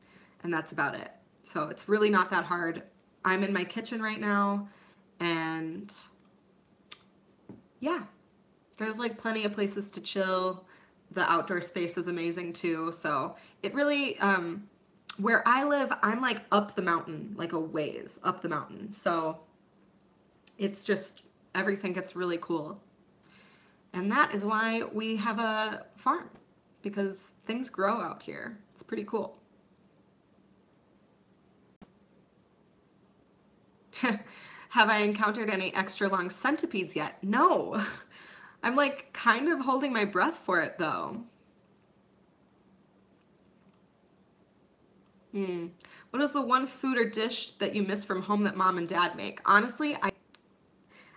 S1: and that's about it. So it's really not that hard. I'm in my kitchen right now, and yeah, there's like plenty of places to chill. The outdoor space is amazing too. So it really, where I live, I'm like up the mountain, like a ways up the mountain. So it's just, everything gets really cool. And that is why we have a farm, because things grow out here. It's pretty cool. Have I encountered any extra long centipedes yet? No. I'm like kind of holding my breath for it though. What is the one food or dish that you miss from home that mom and dad make? Honestly,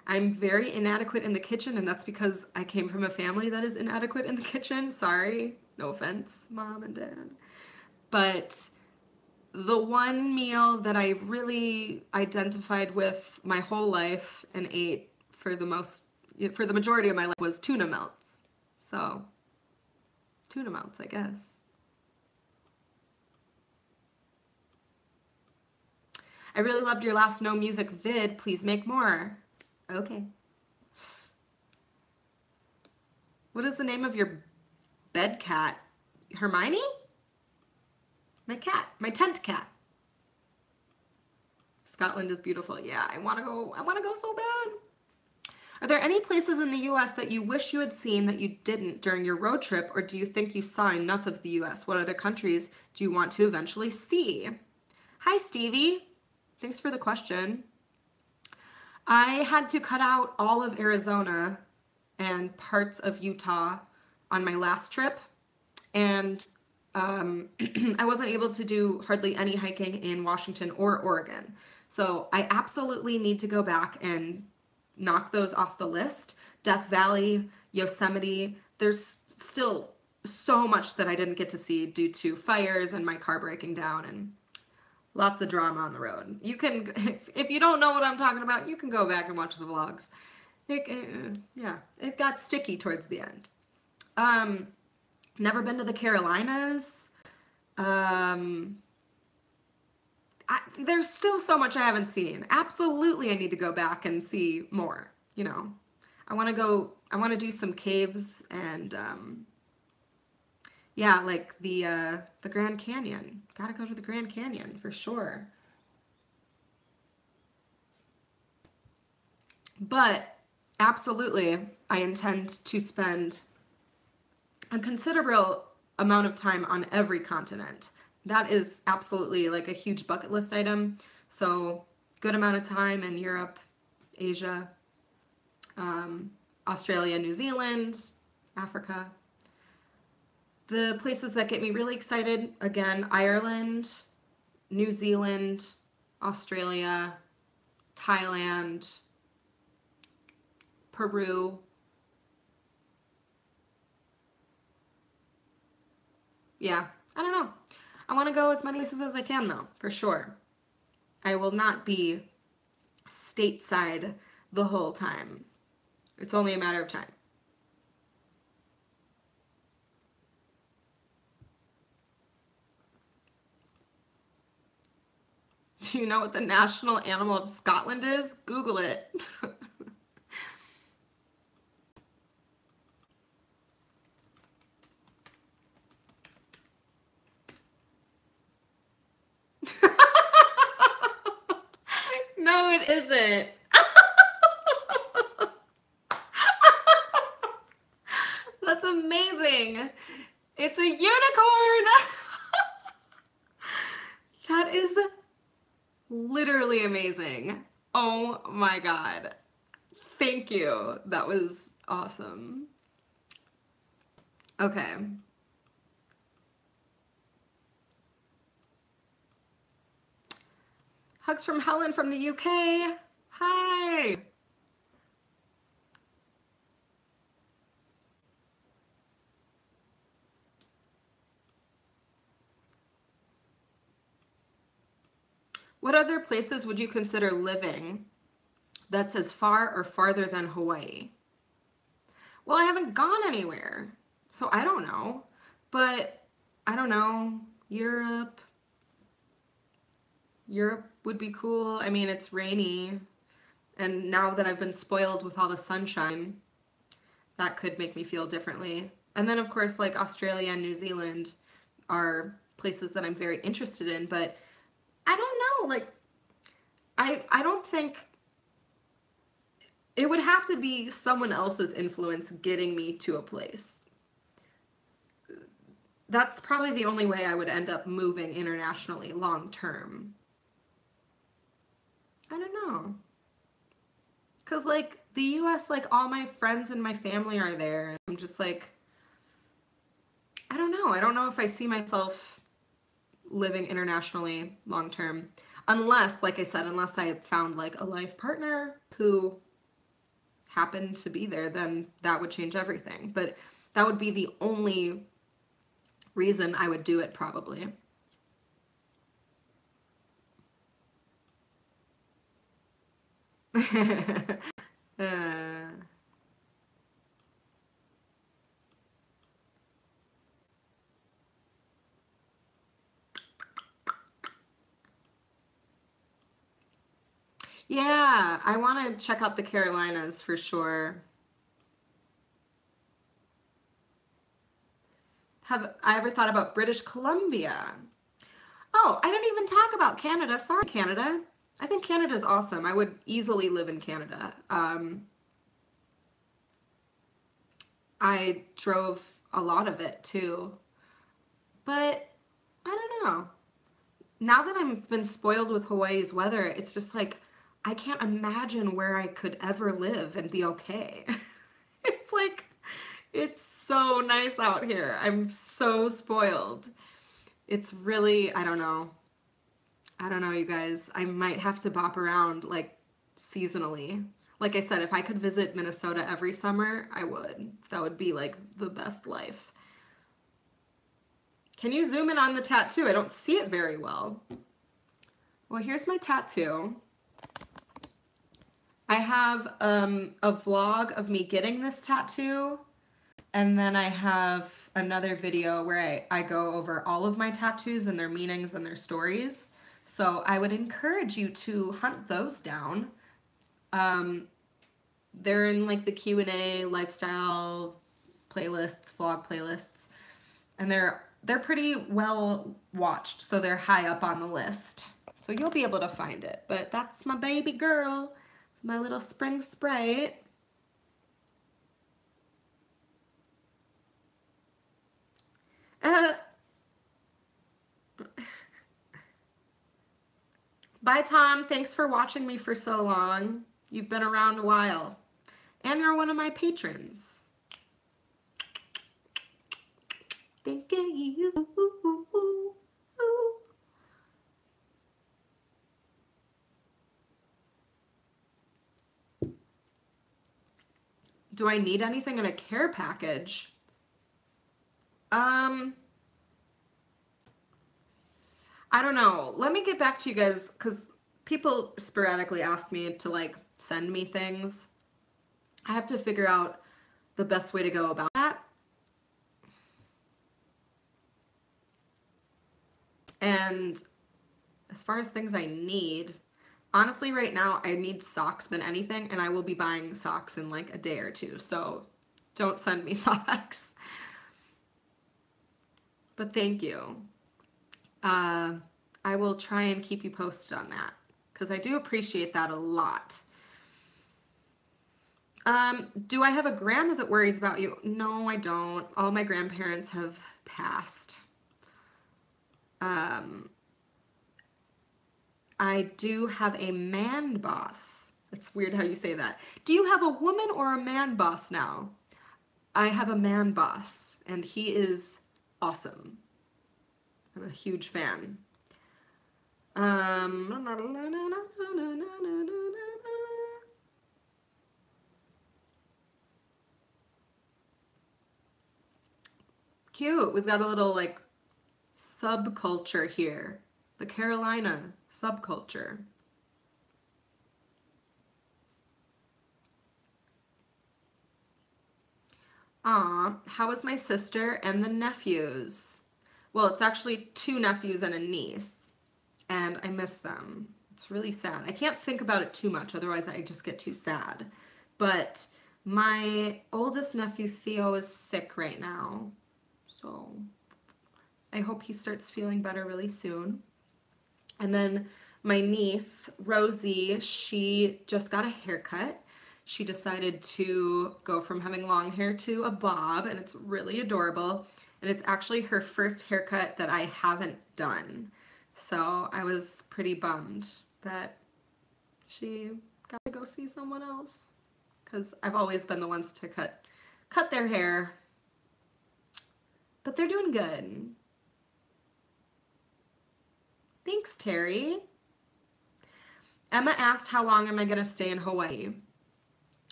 S1: I'm very inadequate in the kitchen, and that's because I came from a family that is inadequate in the kitchen. Sorry, no offense, mom and dad. But the one meal that I really identified with my whole life and ate for the majority of my life was tuna melts. So, tuna melts, I guess. I really loved your last no music vid. Please make more. Okay. What is the name of your bed cat? Hermione? My cat, my tent cat. Scotland is beautiful. Yeah, I want to go so bad. Are there any places in the US that you wish you had seen that you didn't during your road trip, or do you think you saw enough of the US? What other countries do you want to eventually see? Hi, Stevie. Thanks for the question. I had to cut out all of Arizona and parts of Utah on my last trip, and I wasn't able to do hardly any hiking in Washington or Oregon. So I absolutely need to go back and knock those off the list. Death Valley, Yosemite, there's still so much that I didn't get to see due to fires and my car breaking down and lots of drama on the road. You can, if you don't know what I'm talking about, you can go back and watch the vlogs. Yeah, it got sticky towards the end. Never been to the Carolinas. There's still so much I haven't seen. Absolutely, I need to go back and see more. You know, I want to do some caves and yeah, like the Grand Canyon. Gotta go to the Grand Canyon for sure. But absolutely, I intend to spend a considerable amount of time on every continent. That is absolutely like a huge bucket list item. So good amount of time in Europe, Asia, Australia, New Zealand, Africa. The places that get me really excited, again, Ireland, New Zealand, Australia, Thailand, Peru. Yeah, I don't know. I want to go as many places as I can though, for sure. I will not be stateside the whole time. It's only a matter of time. Do you know what the national animal of Scotland is? Google it. No, it isn't. That's amazing. It's a unicorn. That is literally amazing. Oh my God. Thank you. That was awesome. Okay. Hugs from Helen from the UK. Hi. What other places would you consider living that's as far or farther than Hawaii? Well, I haven't gone anywhere, so I don't know. But I don't know, Europe. Europe would be cool. I mean, it's rainy, and now that I've been spoiled with all the sunshine, that could make me feel differently. And then, of course, like Australia and New Zealand are places that I'm very interested in, but I don't know, like, I don't think, it would have to be someone else's influence getting me to a place. That's probably the only way I would end up moving internationally long term. I don't know. Because, like, the US, like, all my friends and my family are there. And I'm just like, I don't know. I don't know if I see myself living internationally long term. Unless, like I said, unless I found, like, a life partner who happened to be there, then that would change everything. But that would be the only reason I would do it, probably. uh, yeah, I want to check out the Carolinas for sure. Have I ever thought about British Columbia? Oh, I didn't even talk about Canada. Sorry, Canada. I think Canada's awesome. I would easily live in Canada. I drove a lot of it too. But I don't know. Now that I've been spoiled with Hawaii's weather, it's just like, I can't imagine where I could ever live and be okay. It's like, It's so nice out here. I'm so spoiled. It's really, I don't know. I don't know, you guys. I might have to bop around like seasonally. Like I said, if I could visit Minnesota every summer, I would. That would be like the best life. Can you zoom in on the tattoo? I don't see it very well. Well, here's my tattoo. I have a vlog of me getting this tattoo, and then I have another video where I go over all of my tattoos and their meanings and their stories. So I would encourage you to hunt those down. They're in like the Q&A lifestyle playlists, vlog playlists, and they're pretty well watched, so they're high up on the list. So you'll be able to find it. But that's my baby girl, my little spring Sprite. Bye, Tom. Thanks for watching me for so long. You've been around a while. And you're one of my patrons. Thank you. Do I need anything in a care package? I don't know. Let me get back to you guys, because people sporadically ask me to like send me things. I have to figure out the best way to go about that. And as far as things I need, honestly right now I need socks than anything, and I will be buying socks in like a day or two, so don't send me socks. But thank you. I will try and keep you posted on that, because I do appreciate that a lot. Do I have a grandma that worries about you? No, I don't. All my grandparents have passed. I do have a man boss. It's weird how you say that. Do you have a woman or a man boss now? I have a man boss, and he is awesome. I'm a huge fan. Cute. We've got a little like subculture here. The Carolina subculture. Aw, how is my sister and the nephews? Well, it's actually 2 nephews and a niece, and I miss them. It's really sad. I can't think about it too much, otherwise I just get too sad. But my oldest nephew, Theo, is sick right now, so I hope he starts feeling better really soon. And then my niece, Rosie, she just got a haircut. She decided to go from having long hair to a bob, and it's really adorable. And it's actually her first haircut that I haven't done. So I was pretty bummed that she got to go see someone else, because I've always been the ones to cut their hair. But they're doing good. Thanks, Terry. Emma asked, how long am I gonna stay in Hawaii?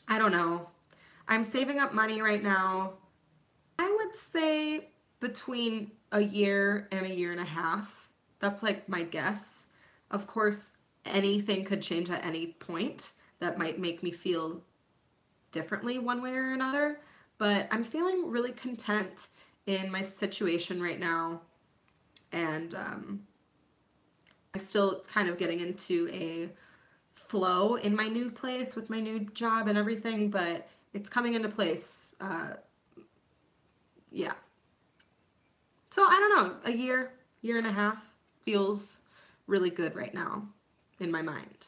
S1: I don't know. I'm saving up money right now. I would say between a year and a year and a half. That's like my guess. Of course, anything could change at any point that might make me feel differently one way or another, but I'm feeling really content in my situation right now, and I'm still kind of getting into a flow in my new place with my new job and everything, but it's coming into place. Yeah. So I don't know, a year and a half feels really good right now in my mind.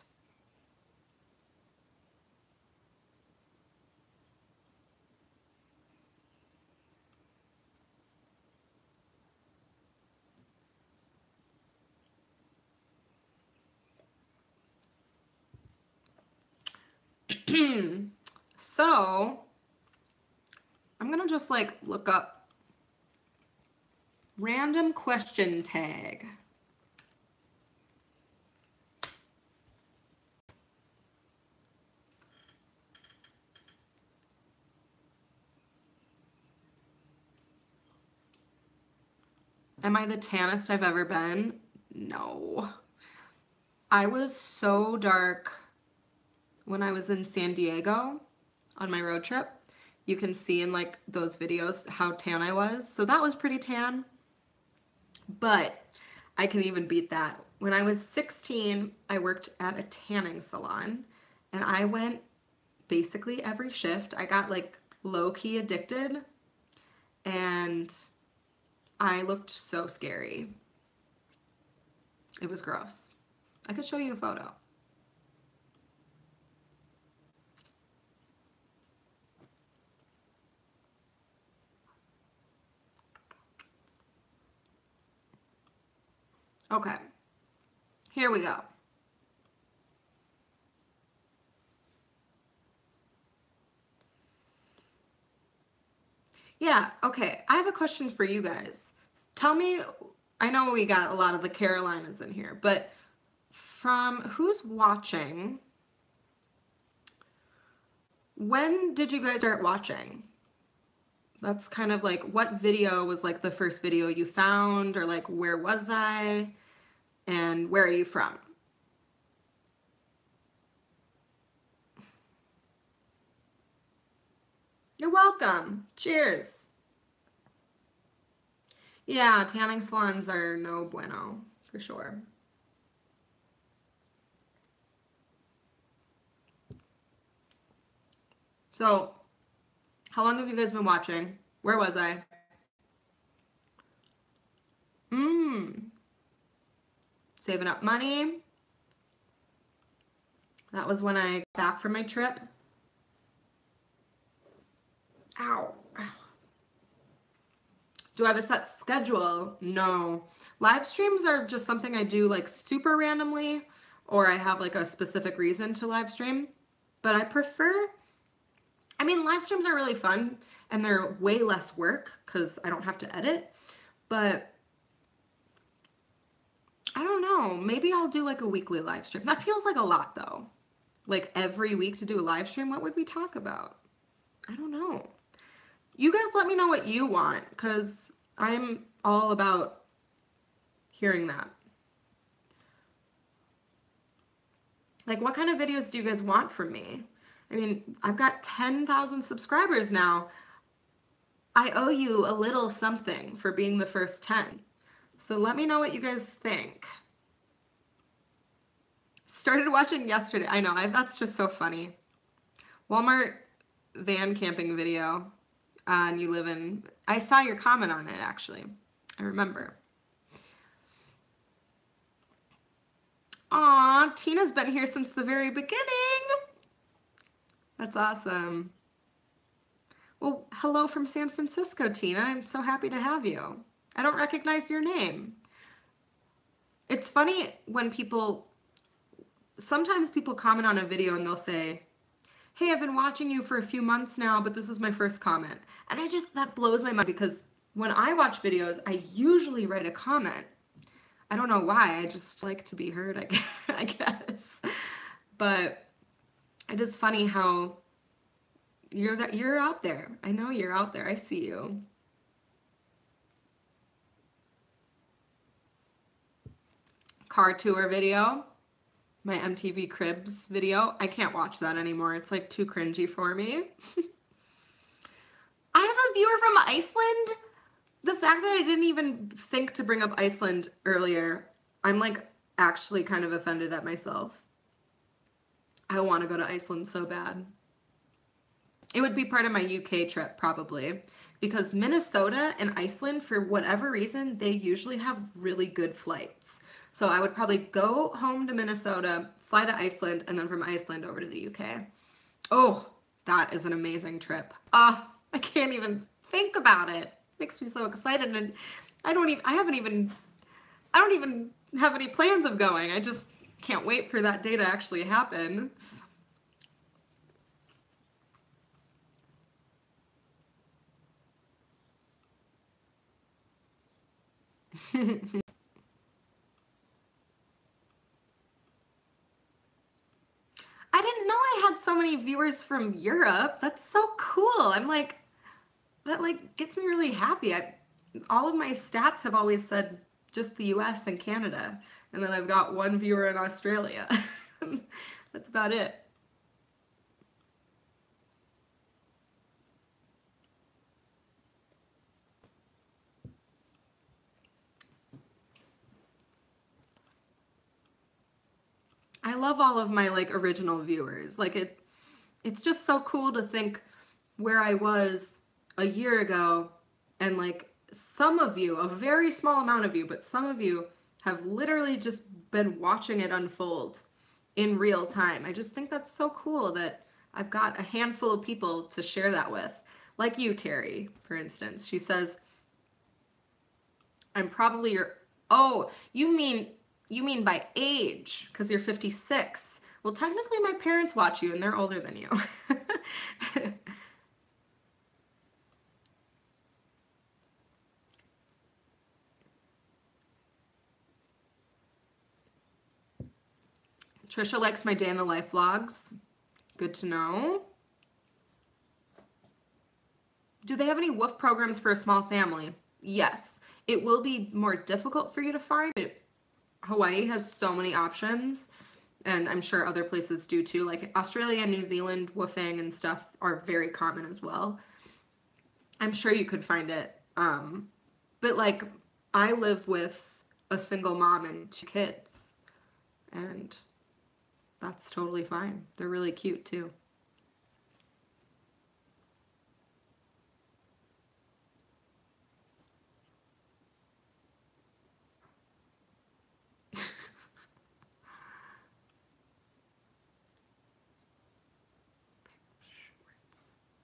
S1: So I'm I'm gonna just like look up random question tag. Am I the tannest I've ever been? No. I was so dark when I was in San Diego on my road trip. You can see in like those videos how tan I was. So that was pretty tan. But I can even beat that. When I was 16, I worked at a tanning salon and I went basically every shift. I got like low-key addicted and I looked so scary. It was gross. I could show you a photo. Okay, here we go. Yeah, okay, I have a question for you guys. Tell me, I know we got a lot of the Carolinas in here, but from who's watching, when did you guys start watching? That's kind of like, what video was like the first video you found, or like, where was I, and where are you from? You're welcome. Cheers. Yeah, tanning salons are no bueno, for sure. So, how long have you guys been watching? Where was I? Saving up money. That was when I got back from my trip. Ow. Do I have a set schedule? No. Live streams are just something I do like super randomly, or I have like a specific reason to live stream. But I prefer, I mean, live streams are really fun and they're way less work because I don't have to edit. But I don't know, maybe I'll do like a weekly live stream. That feels like a lot though. Like every week to do a live stream, what would we talk about? I don't know. You guys let me know what you want, because I'm all about hearing that. Like, what kind of videos do you guys want from me? I mean, I've got 10,000 subscribers now. I owe you a little something for being the first 10. So let me know what you guys think. Started watching yesterday. I know, that's just so funny. Walmart van camping video. And you live in, I saw your comment on it actually. I remember. Aw, Tina's been here since the very beginning. That's awesome. Well, hello from San Francisco, Tina. I'm so happy to have you. I don't recognize your name. It's funny when sometimes people comment on a video and they'll say, hey, I've been watching you for a few months now, but this is my first comment. And that blows my mind, because when I watch videos, I usually write a comment. I don't know why, I just like to be heard, I guess. But it is funny how you're out there. I know you're out there, I see you. Car tour video. My MTV Cribs video. I can't watch that anymore. It's like too cringy for me. I have a viewer from Iceland. The fact that I didn't even think to bring up Iceland earlier, I'm like actually kind of offended at myself. I want to go to Iceland so bad. It would be part of my UK trip probably, because Minnesota and Iceland, for whatever reason, they usually have really good flights. So I would probably go home to Minnesota, fly to Iceland, and then from Iceland over to the UK. Oh, that is an amazing trip. I can't even think about it. It makes me so excited, and I don't even have any plans of going. I just can't wait for that day to actually happen. I didn't know I had so many viewers from Europe. That's so cool. I'm like, that like gets me really happy. All of my stats have always said just the US and Canada. And then I've got one viewer in Australia. That's about it. I love all of my like original viewers. Like it's just so cool to think where I was a year ago, and like some of you, a very small amount of you, but some of you have literally just been watching it unfold in real time. I just think that's so cool that I've got a handful of people to share that with. Like you, Terry, for instance. She says, I'm probably your, oh, you mean by age, because you're 56. Well, technically my parents watch you and they're older than you. Trisha likes my day in the life vlogs. Good to know. Do they have any WWOOF programs for a small family? Yes. It will be more difficult for you to find, but Hawaii has so many options, and I'm sure other places do too. Like Australia and New Zealand, WWOOFing and stuff are very common as well. I'm sure you could find it. But like, I live with a single mom and 2 kids, and that's totally fine. They're really cute too.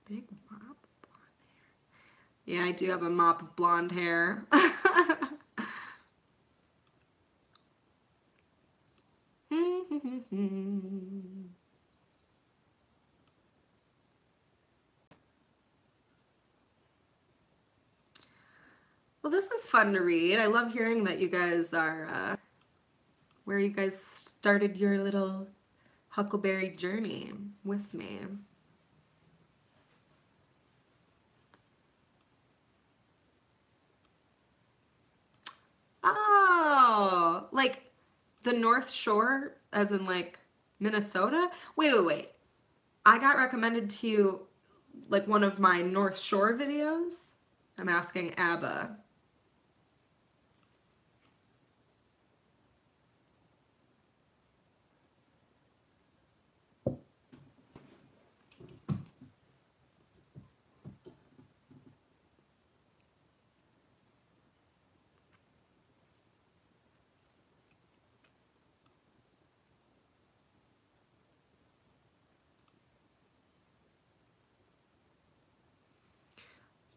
S1: Big mop of blonde hair. Yeah, I do have a mop of blonde hair. Well, this is fun to read. I love hearing that you guys are, where you guys started your little huckleberry journey with me. Oh, like the North Shore, as in like Minnesota? Wait. I got recommended to you like one of my North Shore videos. I'm asking Abba.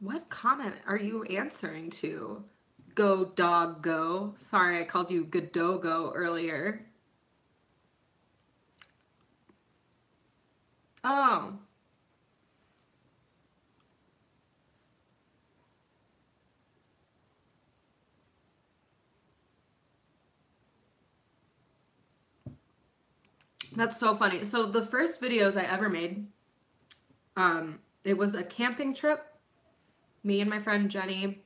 S1: What comment are you answering to? Go dog go. Sorry, I called you Godogo earlier. Oh. That's so funny. So the first videos I ever made, it was a camping trip. Me and my friend Jenny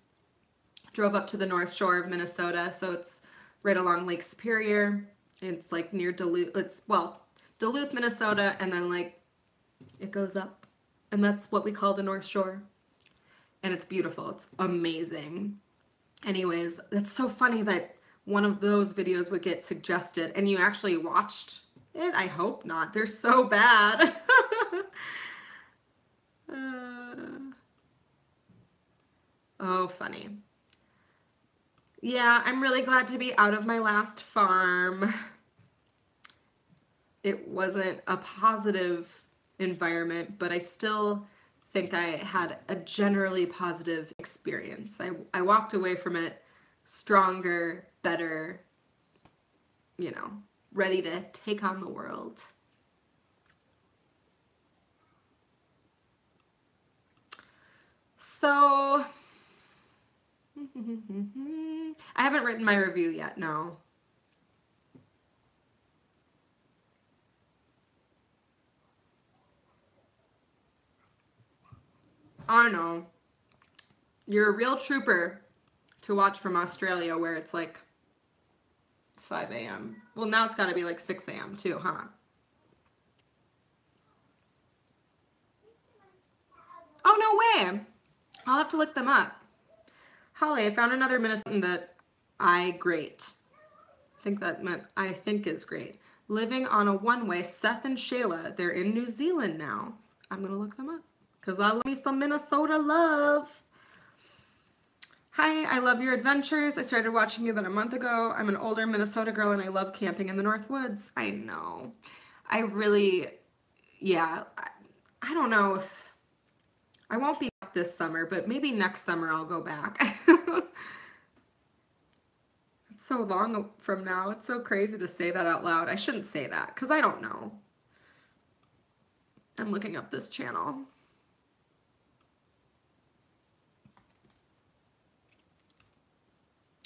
S1: drove up to the North Shore of Minnesota. So it's right along Lake Superior. It's like near Duluth. It's, well, Duluth, Minnesota, and then like it goes up. And that's what we call the North Shore. And it's beautiful. It's amazing. Anyways, that's so funny that one of those videos would get suggested and you actually watched it. I hope not. They're so bad. Oh, funny. Yeah, I'm really glad to be out of my last farm. It wasn't a positive environment, but I still think I had a generally positive experience. I walked away from it stronger, better, you know, ready to take on the world. So, I haven't written my review yet, no. I know. You're a real trooper to watch from Australia where it's like 5 a.m. Well, now it's got to be like 6 a.m. too, huh? Oh, no way. I'll have to look them up. Holly, I found another Minnesotan that I grate. I think that meant I think is great. Living on a one-way, Seth and Shayla. They're in New Zealand now. I'm going to look them up because I love me some Minnesota love. Hi, I love your adventures. I started watching you about a month ago. I'm an older Minnesota girl and I love camping in the North Woods. I know. I really, yeah, I don't know if, I won't be back this summer, but maybe next summer I'll go back. It's so long from now. It's so crazy to say that out loud. I shouldn't say that because I don't know. I'm looking up this channel.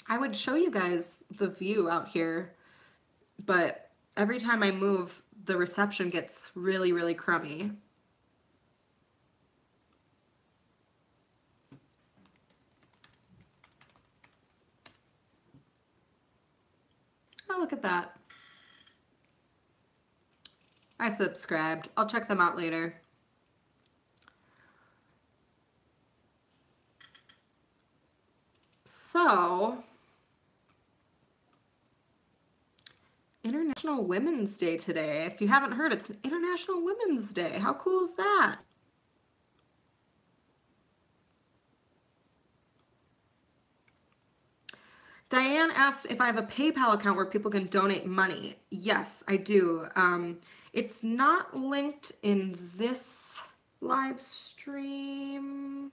S1: I would show you guys the view out here, but every time I move, the reception gets really, really crummy. Oh, look at that. I subscribed. I'll check them out later. So, International Women's Day today. If you haven't heard, it's International Women's Day. How cool is that? Diane asked if I have a PayPal account where people can donate money. Yes, I do. It's not linked in this live stream,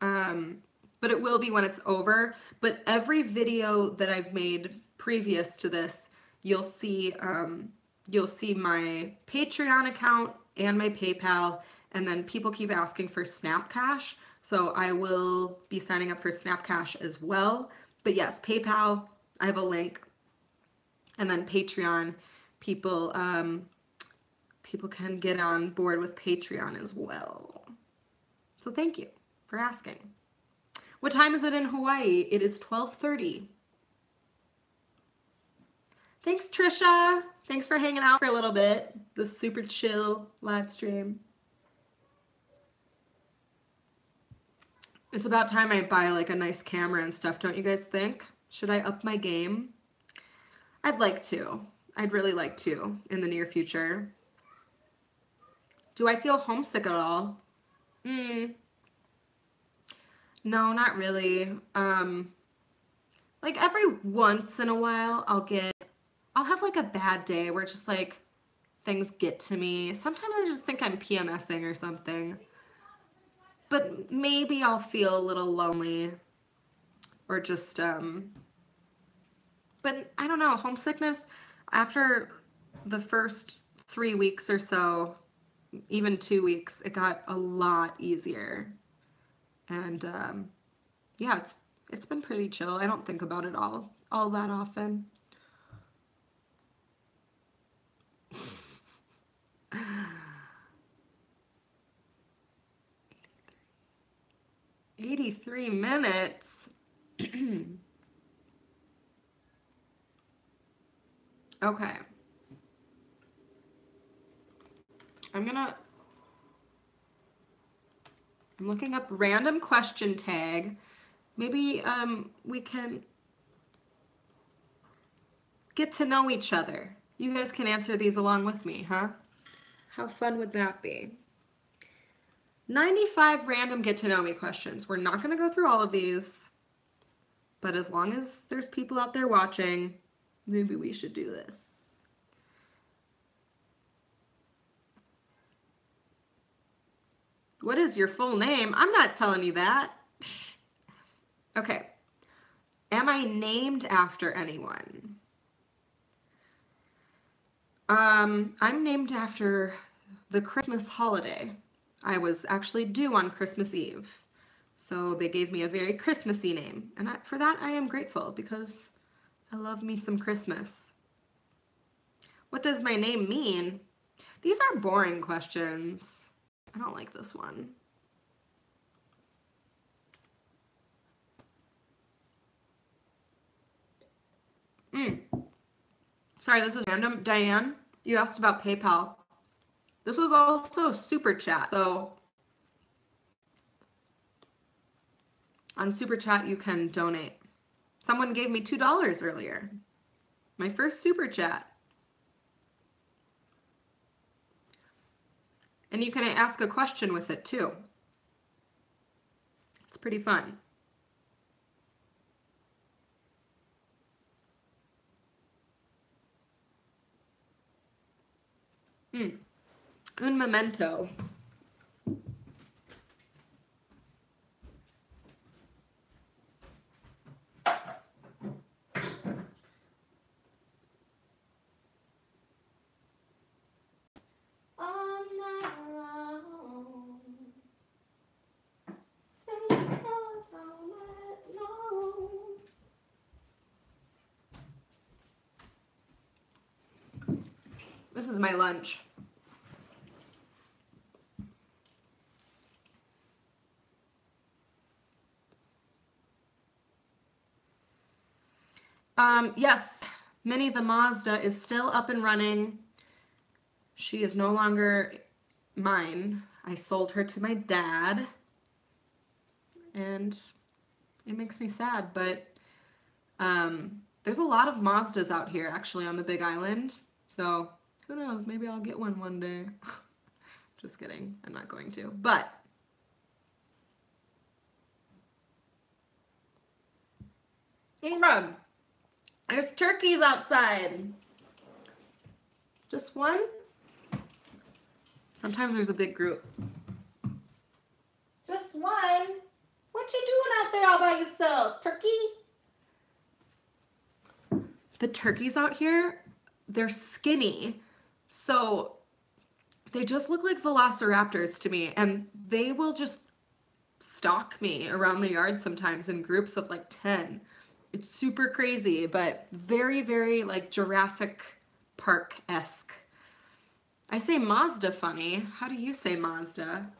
S1: but it will be when it's over. But every video that I've made previous to this, you'll see my Patreon account and my PayPal, and then people keep asking for Snap Cash. So I will be signing up for Snap Cash as well. But yes, PayPal, I have a link. And then Patreon, people can get on board with Patreon as well. So thank you for asking. What time is it in Hawaii? It is 12:30. Thanks, Trisha. Thanks for hanging out for a little bit. This super chill live stream. It's about time I buy like a nice camera and stuff, don't you guys think? Should I up my game? I'd like to. I'd really like to in the near future. Do I feel homesick at all? No, not really. Like every once in a while I'll have like a bad day where it's just like things get to me. Sometimes I just think I'm PMSing or something. But maybe I'll feel a little lonely or just, but I don't know, homesickness, after the first 3 weeks or so, even 2 weeks, it got a lot easier. And yeah, it's been pretty chill. I don't think about it all that often. "83 minutes. Okay. I'm looking up random question tag. Maybe we can get to know each other. You guys can answer these along with me, huh? How fun would that be? 95 random get to know me questions. We're not going to go through all of these, but as long as there's people out there watching, maybe we should do this. What is your full name? I'm not telling you that. Okay. Am I named after anyone? I'm named after the Christmas holiday. I was actually due on Christmas Eve. So they gave me a very Christmassy name. And for that, I am grateful because I love me some Christmas. What does my name mean? These are boring questions. I don't like this one. Sorry, this is random. Diane, you asked about PayPal. This was also Super Chat. So on Super Chat, you can donate. Someone gave me $2 earlier. My first Super Chat. And you can ask a question with it too. It's pretty fun. Un momento. This is my lunch. Yes, Minnie the Mazda is still up and running. She is no longer mine. I sold her to my dad, and it makes me sad, but there's a lot of Mazdas out here actually on the Big Island, so who knows, maybe I'll get one day. Just kidding, I'm not going to, but there's turkeys outside. Just one? Sometimes there's a big group. Just one? What you doing out there all by yourself, turkey? The turkeys out here, they're skinny. So they just look like velociraptors to me, and they will just stalk me around the yard sometimes in groups of like 10. It's super crazy, but very, very like Jurassic Park-esque. I say Mazda funny. How do you say Mazda?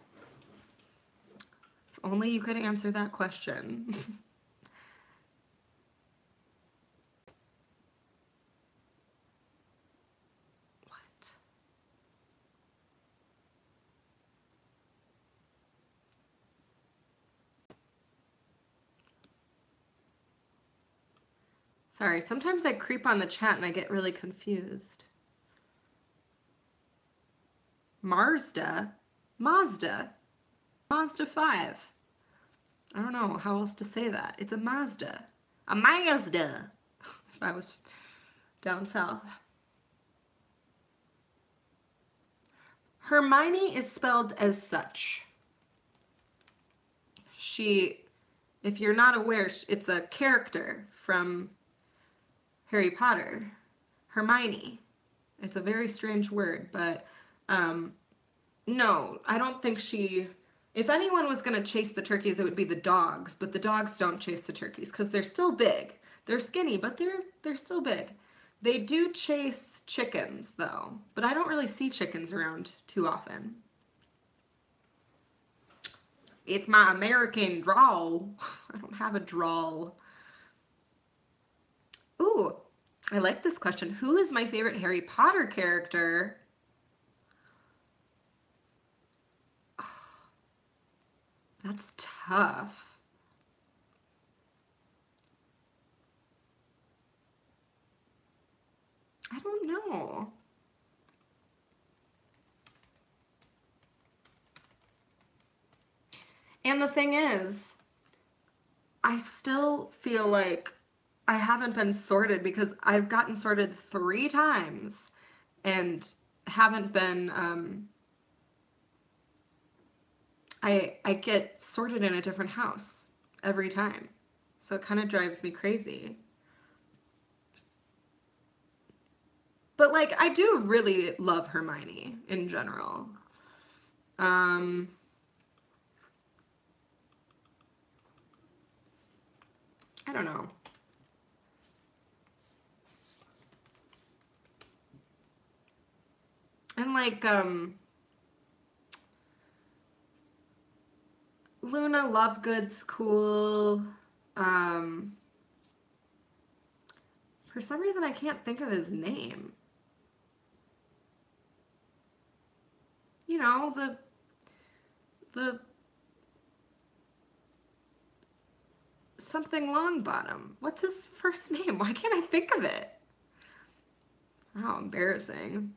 S1: If only you could answer that question. What? Sorry, sometimes I creep on the chat and I get really confused. Mazda? Mazda 5. I don't know how else to say that. It's a Mazda. A Mazda. If I was down south. Hermione is spelled as such. If you're not aware, it's a character from Harry Potter. Hermione. It's a very strange word, but no, I don't think if anyone was going to chase the turkeys, it would be the dogs, but the dogs don't chase the turkeys because they're still big. They're skinny, but they're still big. They do chase chickens though, but I don't really see chickens around too often. It's my American drawl. I don't have a drawl. Ooh, I like this question. Who is my favorite Harry Potter character? That's tough. I don't know. And the thing is, I still feel like I haven't been sorted because I've gotten sorted 3 times and haven't been, I get sorted in a different house every time. So it kind of drives me crazy. But like, I do really love Hermione in general. don't know. And like, Luna Lovegood's cool. For some reason, I can't think of his name. You know, the something Longbottom. What's his first name? Why can't I think of it? How embarrassing.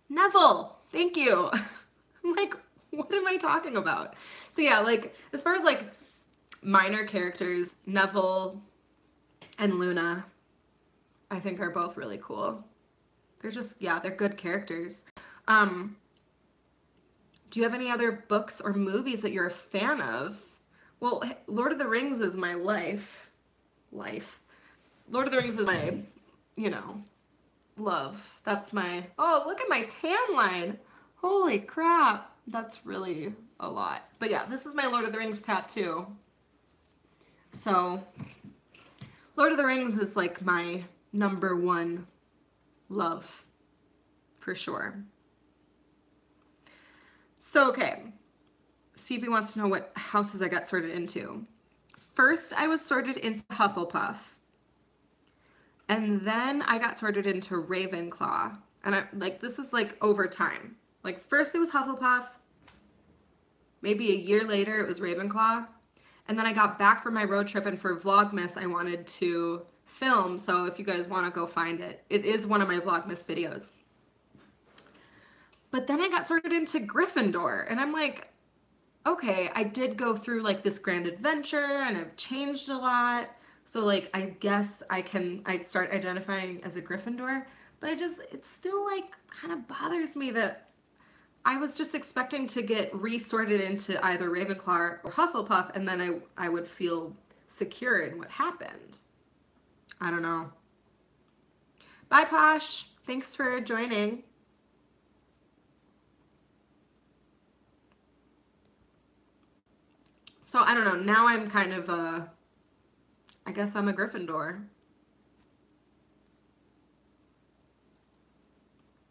S1: Neville. Thank you. I'm like, what am I talking about? So yeah, like, as far as like minor characters, Neville and Luna, I think are both really cool. They're just, yeah, they're good characters. Do you have any other books or movies that you're a fan of? Well, Lord of the Rings is my life. Lord of the Rings is my, you know, love. That's my, oh, look at my tan line. Holy crap. That's really a lot. But yeah, this is my Lord of the Rings tattoo. So, Lord of the Rings is like my #1 love, for sure. So, okay. Stevie wants to know what houses I got sorted into. First, I was sorted into Hufflepuff. And then I got sorted into Ravenclaw. And I like, this is like over time. Like, first it was Hufflepuff. Maybe a year later it was Ravenclaw. And then I got back from my road trip, and for Vlogmas I wanted to film. So if you guys want to go find it, it is one of my Vlogmas videos. But then I got sorted into Gryffindor, and I'm like, okay, I did go through like this grand adventure and I've changed a lot. So like, I guess I'd start identifying as a Gryffindor, but it still like kind of bothers me that I was just expecting to get resorted into either Ravenclaw or Hufflepuff, and then I would feel secure in what happened. I don't know. Bye, Posh. Thanks for joining. So I don't know. Now I'm kind of I guess I'm a Gryffindor.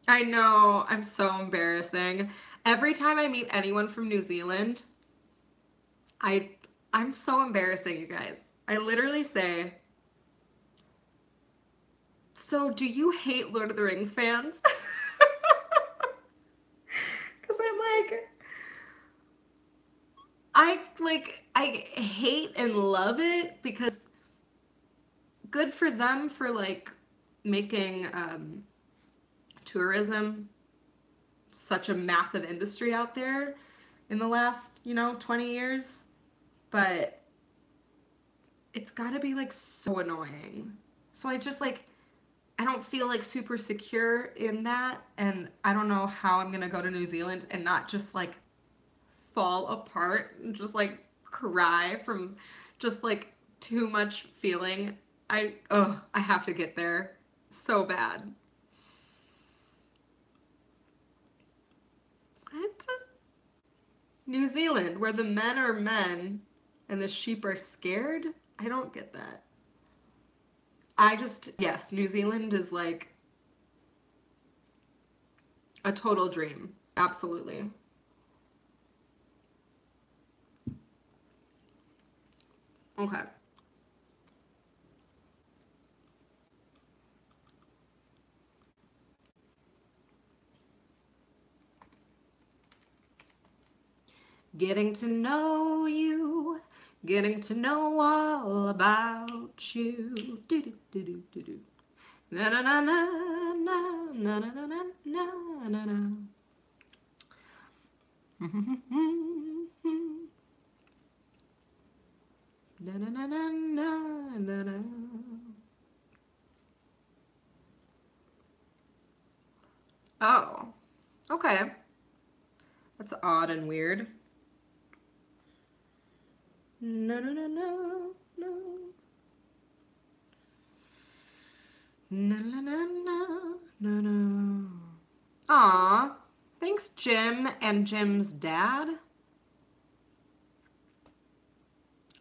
S1: I know, I'm so embarrassing. Every time I meet anyone from New Zealand, I'm so embarrassing, you guys. I literally say, so do you hate Lord of the Rings fans? Because I hate and love it, because good for them for like making tourism such a massive industry out there in the last, 20 years. But it's gotta be like so annoying. So I just like, I don't feel like super secure in that, and I don't know how I'm gonna go to New Zealand and not just like fall apart and just like cry from just like too much feeling. I have to get there so bad. What? New Zealand, where the men are men and the sheep are scared? I don't get that. Yes, New Zealand is like a total dream. Absolutely. Okay. Getting to know you, getting to know all about you. Do do do do do do. Na na na na na na na na na na na. Na na na na na na na. Oh, okay. That's odd and weird. No, no, no, no, no. No, no, no, no, no, no. Aw, Thanks, Jim and Jim's dad.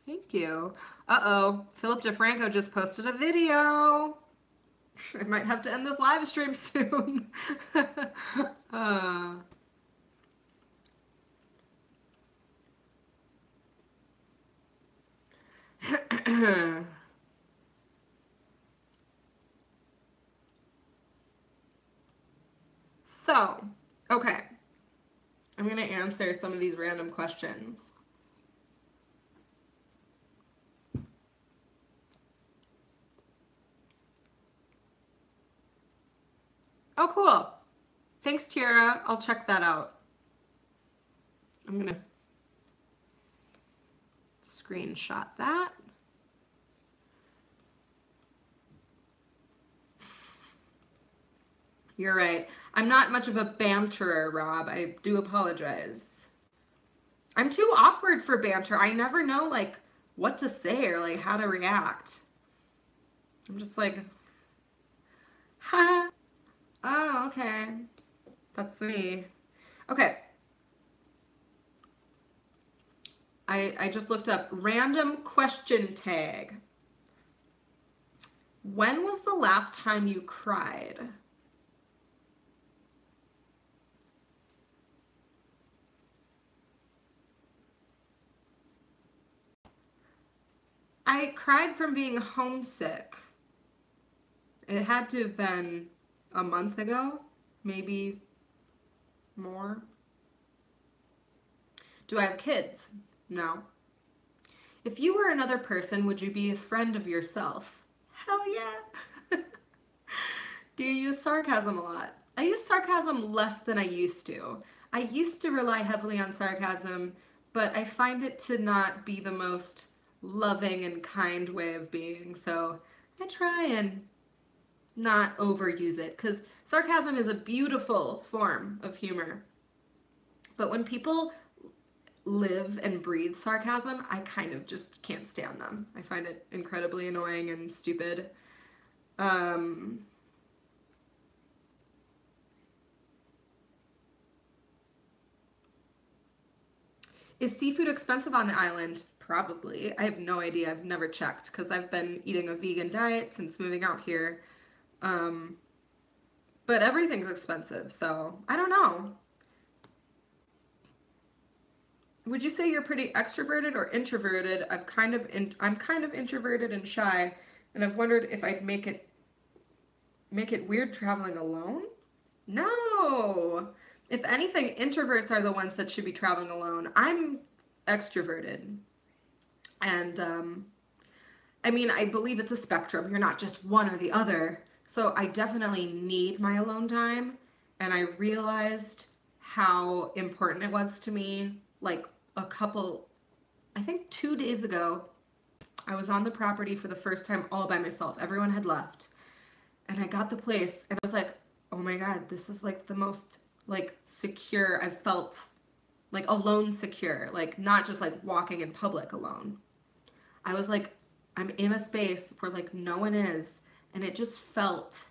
S1: Thank you. Uh-oh, Philip DeFranco just posted a video. I might have to end this live stream soon. So, okay. I'm going to answer some of these random questions. Oh, cool. Thanks, Tiara. I'll check that out. I'm going to screenshot that. You're right. I'm not much of a banterer, Rob. I do apologize. I'm too awkward for banter. I never know, like, what to say or, like, how to react. I'm just like, ha. Oh, okay. That's me. Okay. I just looked up random question tag. When was the last time you cried? I cried from being homesick. It had to have been a month ago, maybe more. Do I have kids? No. If you were another person, would you be a friend of yourself? Hell yeah. Do you use sarcasm a lot? I use sarcasm less than I used to. I used to rely heavily on sarcasm, but I find it to not be the most loving and kind way of being, so I try and not overuse it, because sarcasm is a beautiful form of humor. But when people live and breathe sarcasm, I kind of just can't stand them. I find it incredibly annoying and stupid. Is seafood expensive on the island? Probably. I have no idea. I've never checked because I've been eating a vegan diet since moving out here. But everything's expensive, so I don't know. Would you say you're pretty extroverted or introverted? I'm kind of introverted and shy, and I've wondered if I'd make it weird traveling alone? No. If anything, introverts are the ones that should be traveling alone. I'm extroverted. And I mean, I believe it's a spectrum. You're not just one or the other. So I definitely need my alone time. And I realized how important it was to me. Like I think 2 days ago, I was on the property for the first time all by myself. Everyone had left. And I got the place and I was like, oh my God, this is like the most like secure I've felt, like alone secure, like not just like walking in public alone. I was like, I'm in a space where like no one is, and it just felt,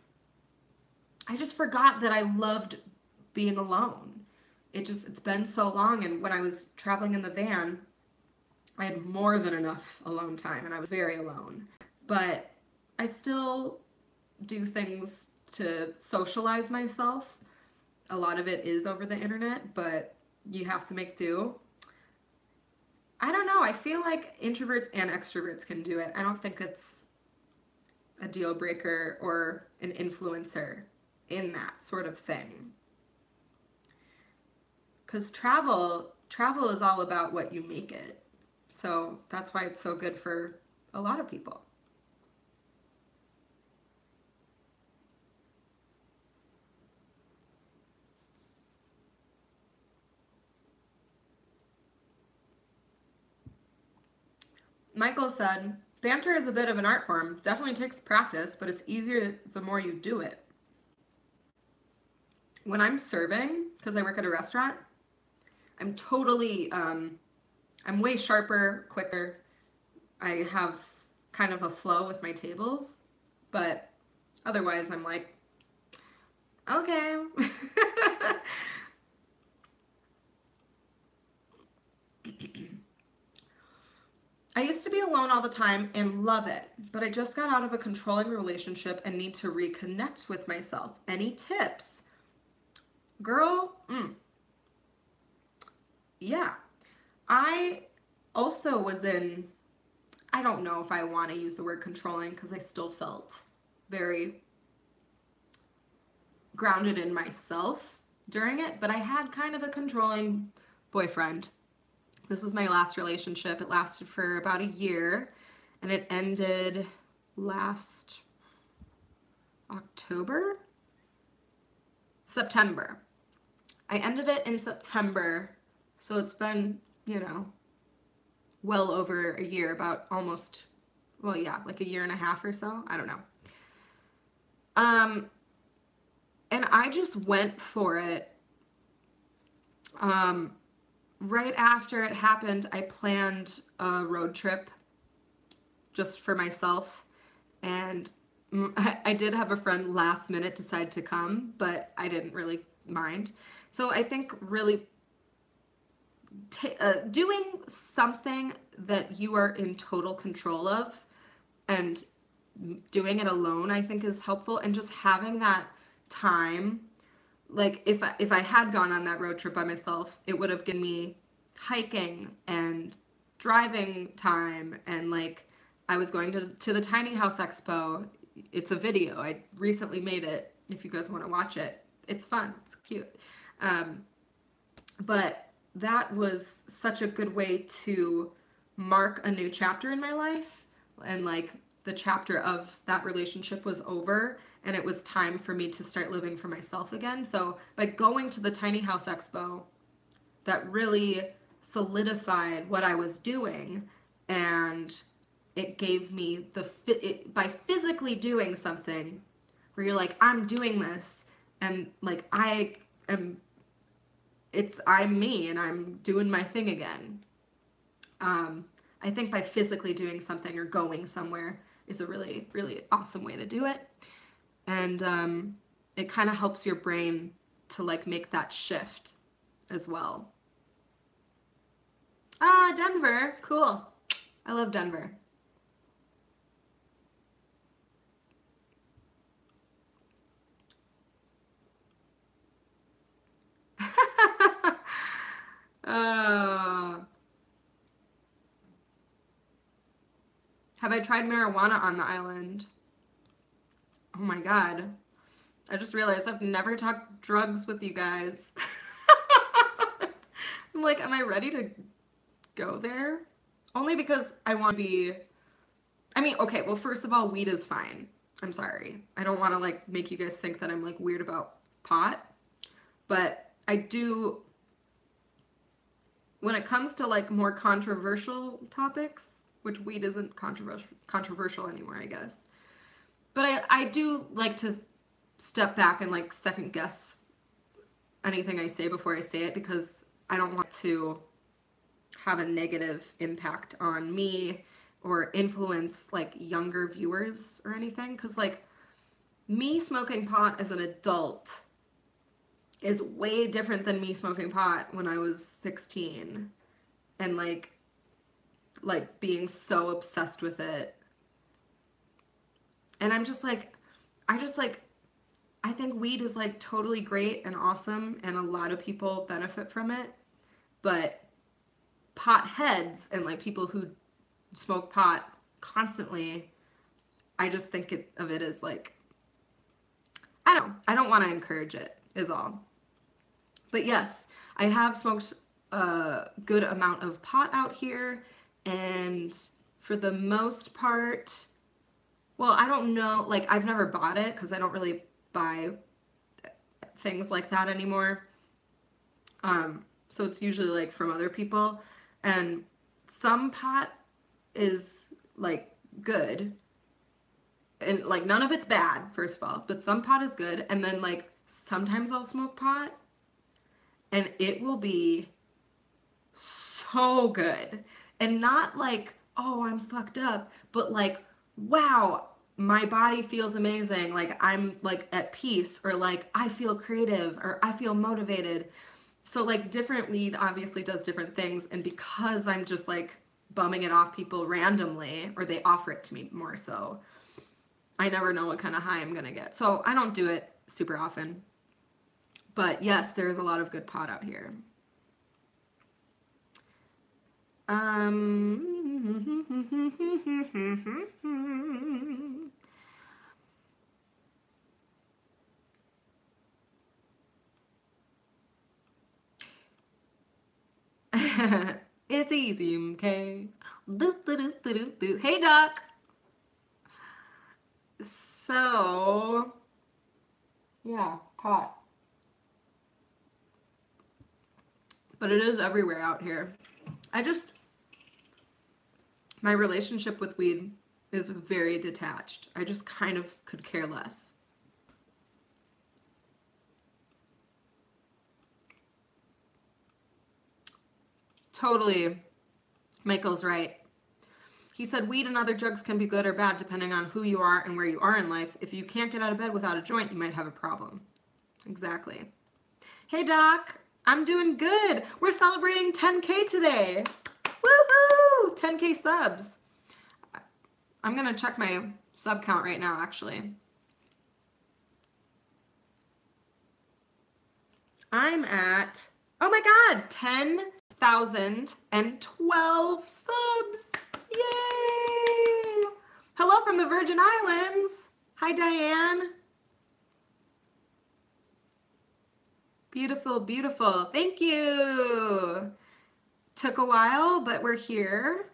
S1: I just forgot that I loved being alone. It's been so long, and when I was traveling in the van, I had more than enough alone time, and I was very alone. But I still do things to socialize myself. A lot of it is over the internet, but you have to make do. I don't know. I feel like introverts and extroverts can do it. I don't think it's a deal breaker or an influencer in that sort of thing. Because travel is all about what you make it. So that's why it's so good for a lot of people. Michael said, banter is a bit of an art form. Definitely takes practice, but it's easier the more you do it. When I'm serving, because I work at a restaurant, I'm totally, I'm way sharper, quicker. I have kind of a flow with my tables, but otherwise I'm like, okay. I used to be alone all the time and love it, but I just got out of a controlling relationship and need to reconnect with myself. Any tips? Girl, yeah. I also was in, I don't know if I want to use the word controlling because I still felt very grounded in myself during it, but I had kind of a controlling boyfriend. This was my last relationship. It lasted for about a year, and it ended last September. I ended it in September, so it's been, well over a year, about almost, well, yeah, like a year and a half or so. I don't know. And I just went for it. Right after it happened, I planned a road trip just for myself. And I did have a friend last minute decide to come, but I didn't really mind. So I think really doing something that you are in total control of and doing it alone, I think, is helpful. And just having that time, like if I had gone on that road trip by myself, it would have given me hiking and driving time, and like I was going to the Tiny House Expo. It's a video. I recently made it. If you guys want to watch it, it's fun. It's cute. But that was such a good way to mark a new chapter in my life, and like the chapter of that relationship was over and it was time for me to start living for myself again. So by going to the Tiny House Expo, that really solidified what I was doing, and it gave me by physically doing something where you're like, I'm doing this, and like I'm me and I'm doing my thing again. I think by physically doing something or going somewhere is a really, really awesome way to do it. And it kind of helps your brain to like make that shift as well. Ah, Denver, cool. I love Denver. Have I tried marijuana on the island? Oh my God. I just realized I've never talked drugs with you guys. I'm like, am I ready to go there? Only because I want to be, I mean, okay, well, first of all, weed is fine. I'm sorry. I don't want to like make you guys think that I'm like weird about pot, but I do, when it comes to like more controversial topics, which weed isn't controversial anymore, I guess. But I do like to step back and like second guess anything I say before I say it, because I don't want to have a negative impact on me or influence like younger viewers or anything. Because like me smoking pot as an adult is way different than me smoking pot when I was 16 and like being so obsessed with it. And I'm just like, I think weed is like totally great and awesome, and a lot of people benefit from it. But pot heads and like people who smoke pot constantly, I just think of it as like, I don't want to encourage it, is all. But yes, I have smoked a good amount of pot out here, and for the most part, well, I don't know, like I've never bought it because I don't really buy things like that anymore. So it's usually like from other people, and some pot is like good, and like none of it's bad, first of all, but some pot is good. And then like sometimes I'll smoke pot and it will be so good, and not like, oh, I'm fucked up, but like, wow, my body feels amazing, like I'm like at peace, or like I feel creative, or I feel motivated. So like different weed obviously does different things, and because I'm just like bumming it off people randomly, or they offer it to me more so, I never know what kind of high I'm gonna get. So I don't do it super often. But yes, there's a lot of good pot out here. It's easy, okay? Hey, Doc. So, yeah, pot. But it is everywhere out here. My relationship with weed is very detached. I just kind of could care less. Totally. Michael's right. He said weed and other drugs can be good or bad depending on who you are and where you are in life. If you can't get out of bed without a joint, you might have a problem. Exactly. Hey, Doc. I'm doing good. We're celebrating 10K today. Woohoo! 10K subs. I'm going to check my sub count right now, actually. I'm at, oh my God, 10,012 subs. Yay! Hello from the Virgin Islands. Hi, Diane. Beautiful, beautiful. Thank you. Took a while, but we're here.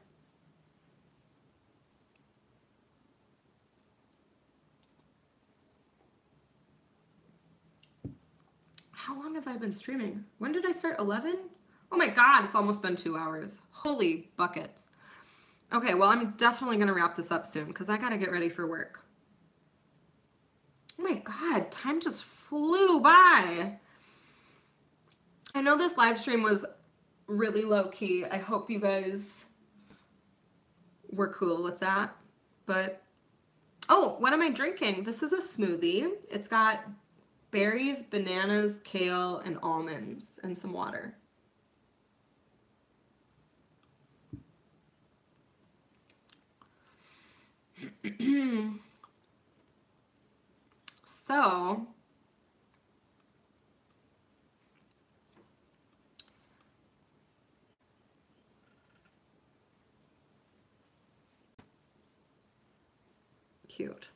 S1: How long have I been streaming? When did I start? 11? Oh my God, it's almost been 2 hours. Holy buckets. Okay, well, I'm definitely going to wrap this up soon because I got to get ready for work. Oh my God, time just flew by. I know this live stream was really low key. I hope you guys were cool with that. But, oh, what am I drinking? This is a smoothie. It's got berries, bananas, kale, and almonds, and some water. So, cute.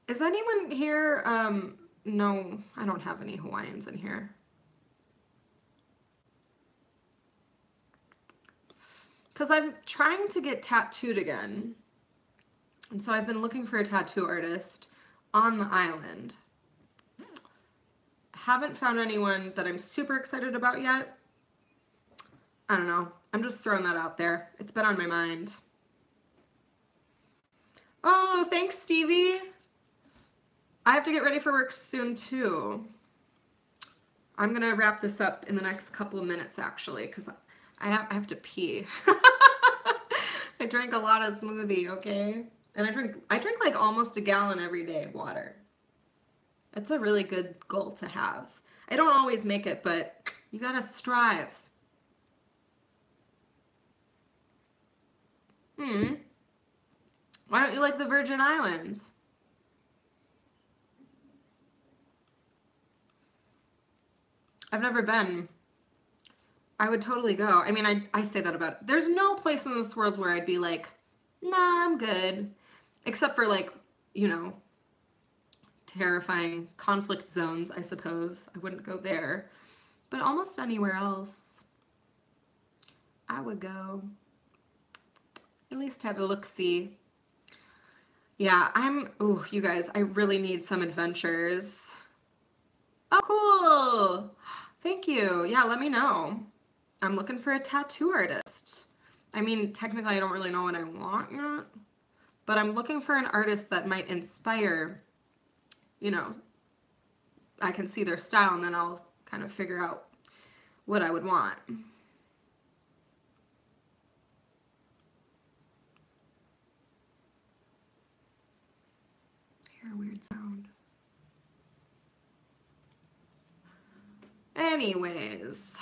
S1: Is anyone here, no, I don't have any Hawaiians in here. Because I'm trying to get tattooed again. And so I've been looking for a tattoo artist on the island. Haven't found anyone that I'm super excited about yet. I don't know. I'm just throwing that out there. It's been on my mind. Oh, thanks, Stevie. I have to get ready for work soon, too. I'm going to wrap this up in the next couple of minutes, actually, because I have to pee. I drank a lot of smoothie, okay? And I drink like almost a gallon every day of water. It's a really good goal to have. I don't always make it, but you gotta strive. Why don't you like the Virgin Islands? I've never been. I would totally go. I mean, I say that about, there's no place in this world where I'd be like, nah, I'm good. Except for like, you know, terrifying conflict zones, I suppose. I wouldn't go there. But almost anywhere else, I would go. At least have a look-see. Yeah, oh, you guys, I really need some adventures. Oh, cool. Thank you. Yeah, let me know. I'm looking for a tattoo artist. I mean, technically, I don't really know what I want yet, but I'm looking for an artist that might inspire, you know, I can see their style and then I'll kind of figure out what I would want. I hear a weird sound. anyways.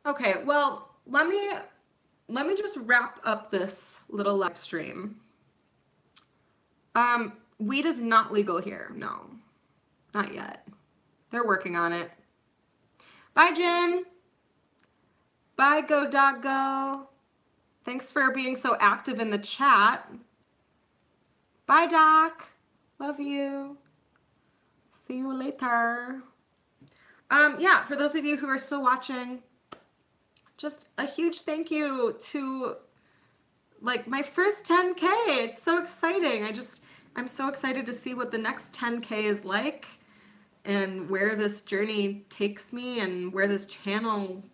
S1: Okay, well, let me just wrap up this little live stream. Weed is not legal here. No, not yet. They're working on it. Bye, Jim. Bye, Go Dog Go. Thanks for being so active in the chat. Bye, Doc. Love you. See you later. Yeah, for those of you who are still watching, just a huge thank you to like my first 10K. It's so exciting. I'm so excited to see what the next 10K is like and where this journey takes me and where this channel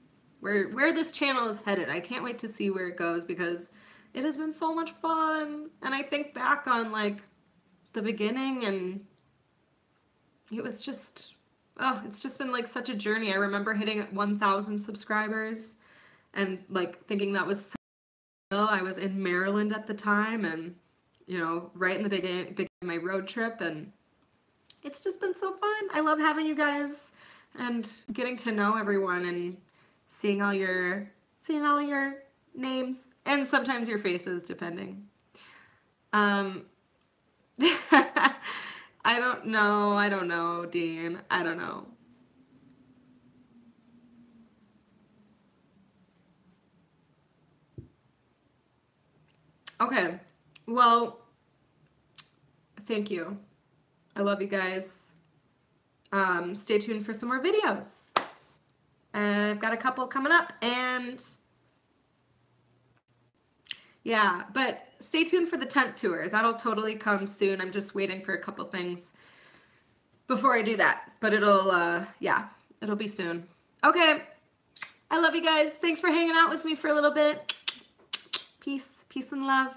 S1: is headed. I can't wait to see where it goes because it has been so much fun. And I think back on like the beginning and it was just, oh, it's just been like such a journey. I remember hitting 1,000 subscribers and like thinking that was so cool. I was in Maryland at the time and, you know, right in the beginning of my road trip, and it's just been so fun. I love having you guys and getting to know everyone and seeing all your names and sometimes your faces, depending. I don't know, Dean. I don't know. Okay, well, thank you. I love you guys. Stay tuned for some more videos. I've got a couple coming up, and yeah, but stay tuned for the tent tour. That'll totally come soon. I'm just waiting for a couple things before I do that, but it'll, yeah, it'll be soon. Okay, I love you guys. Thanks for hanging out with me for a little bit. Peace and love.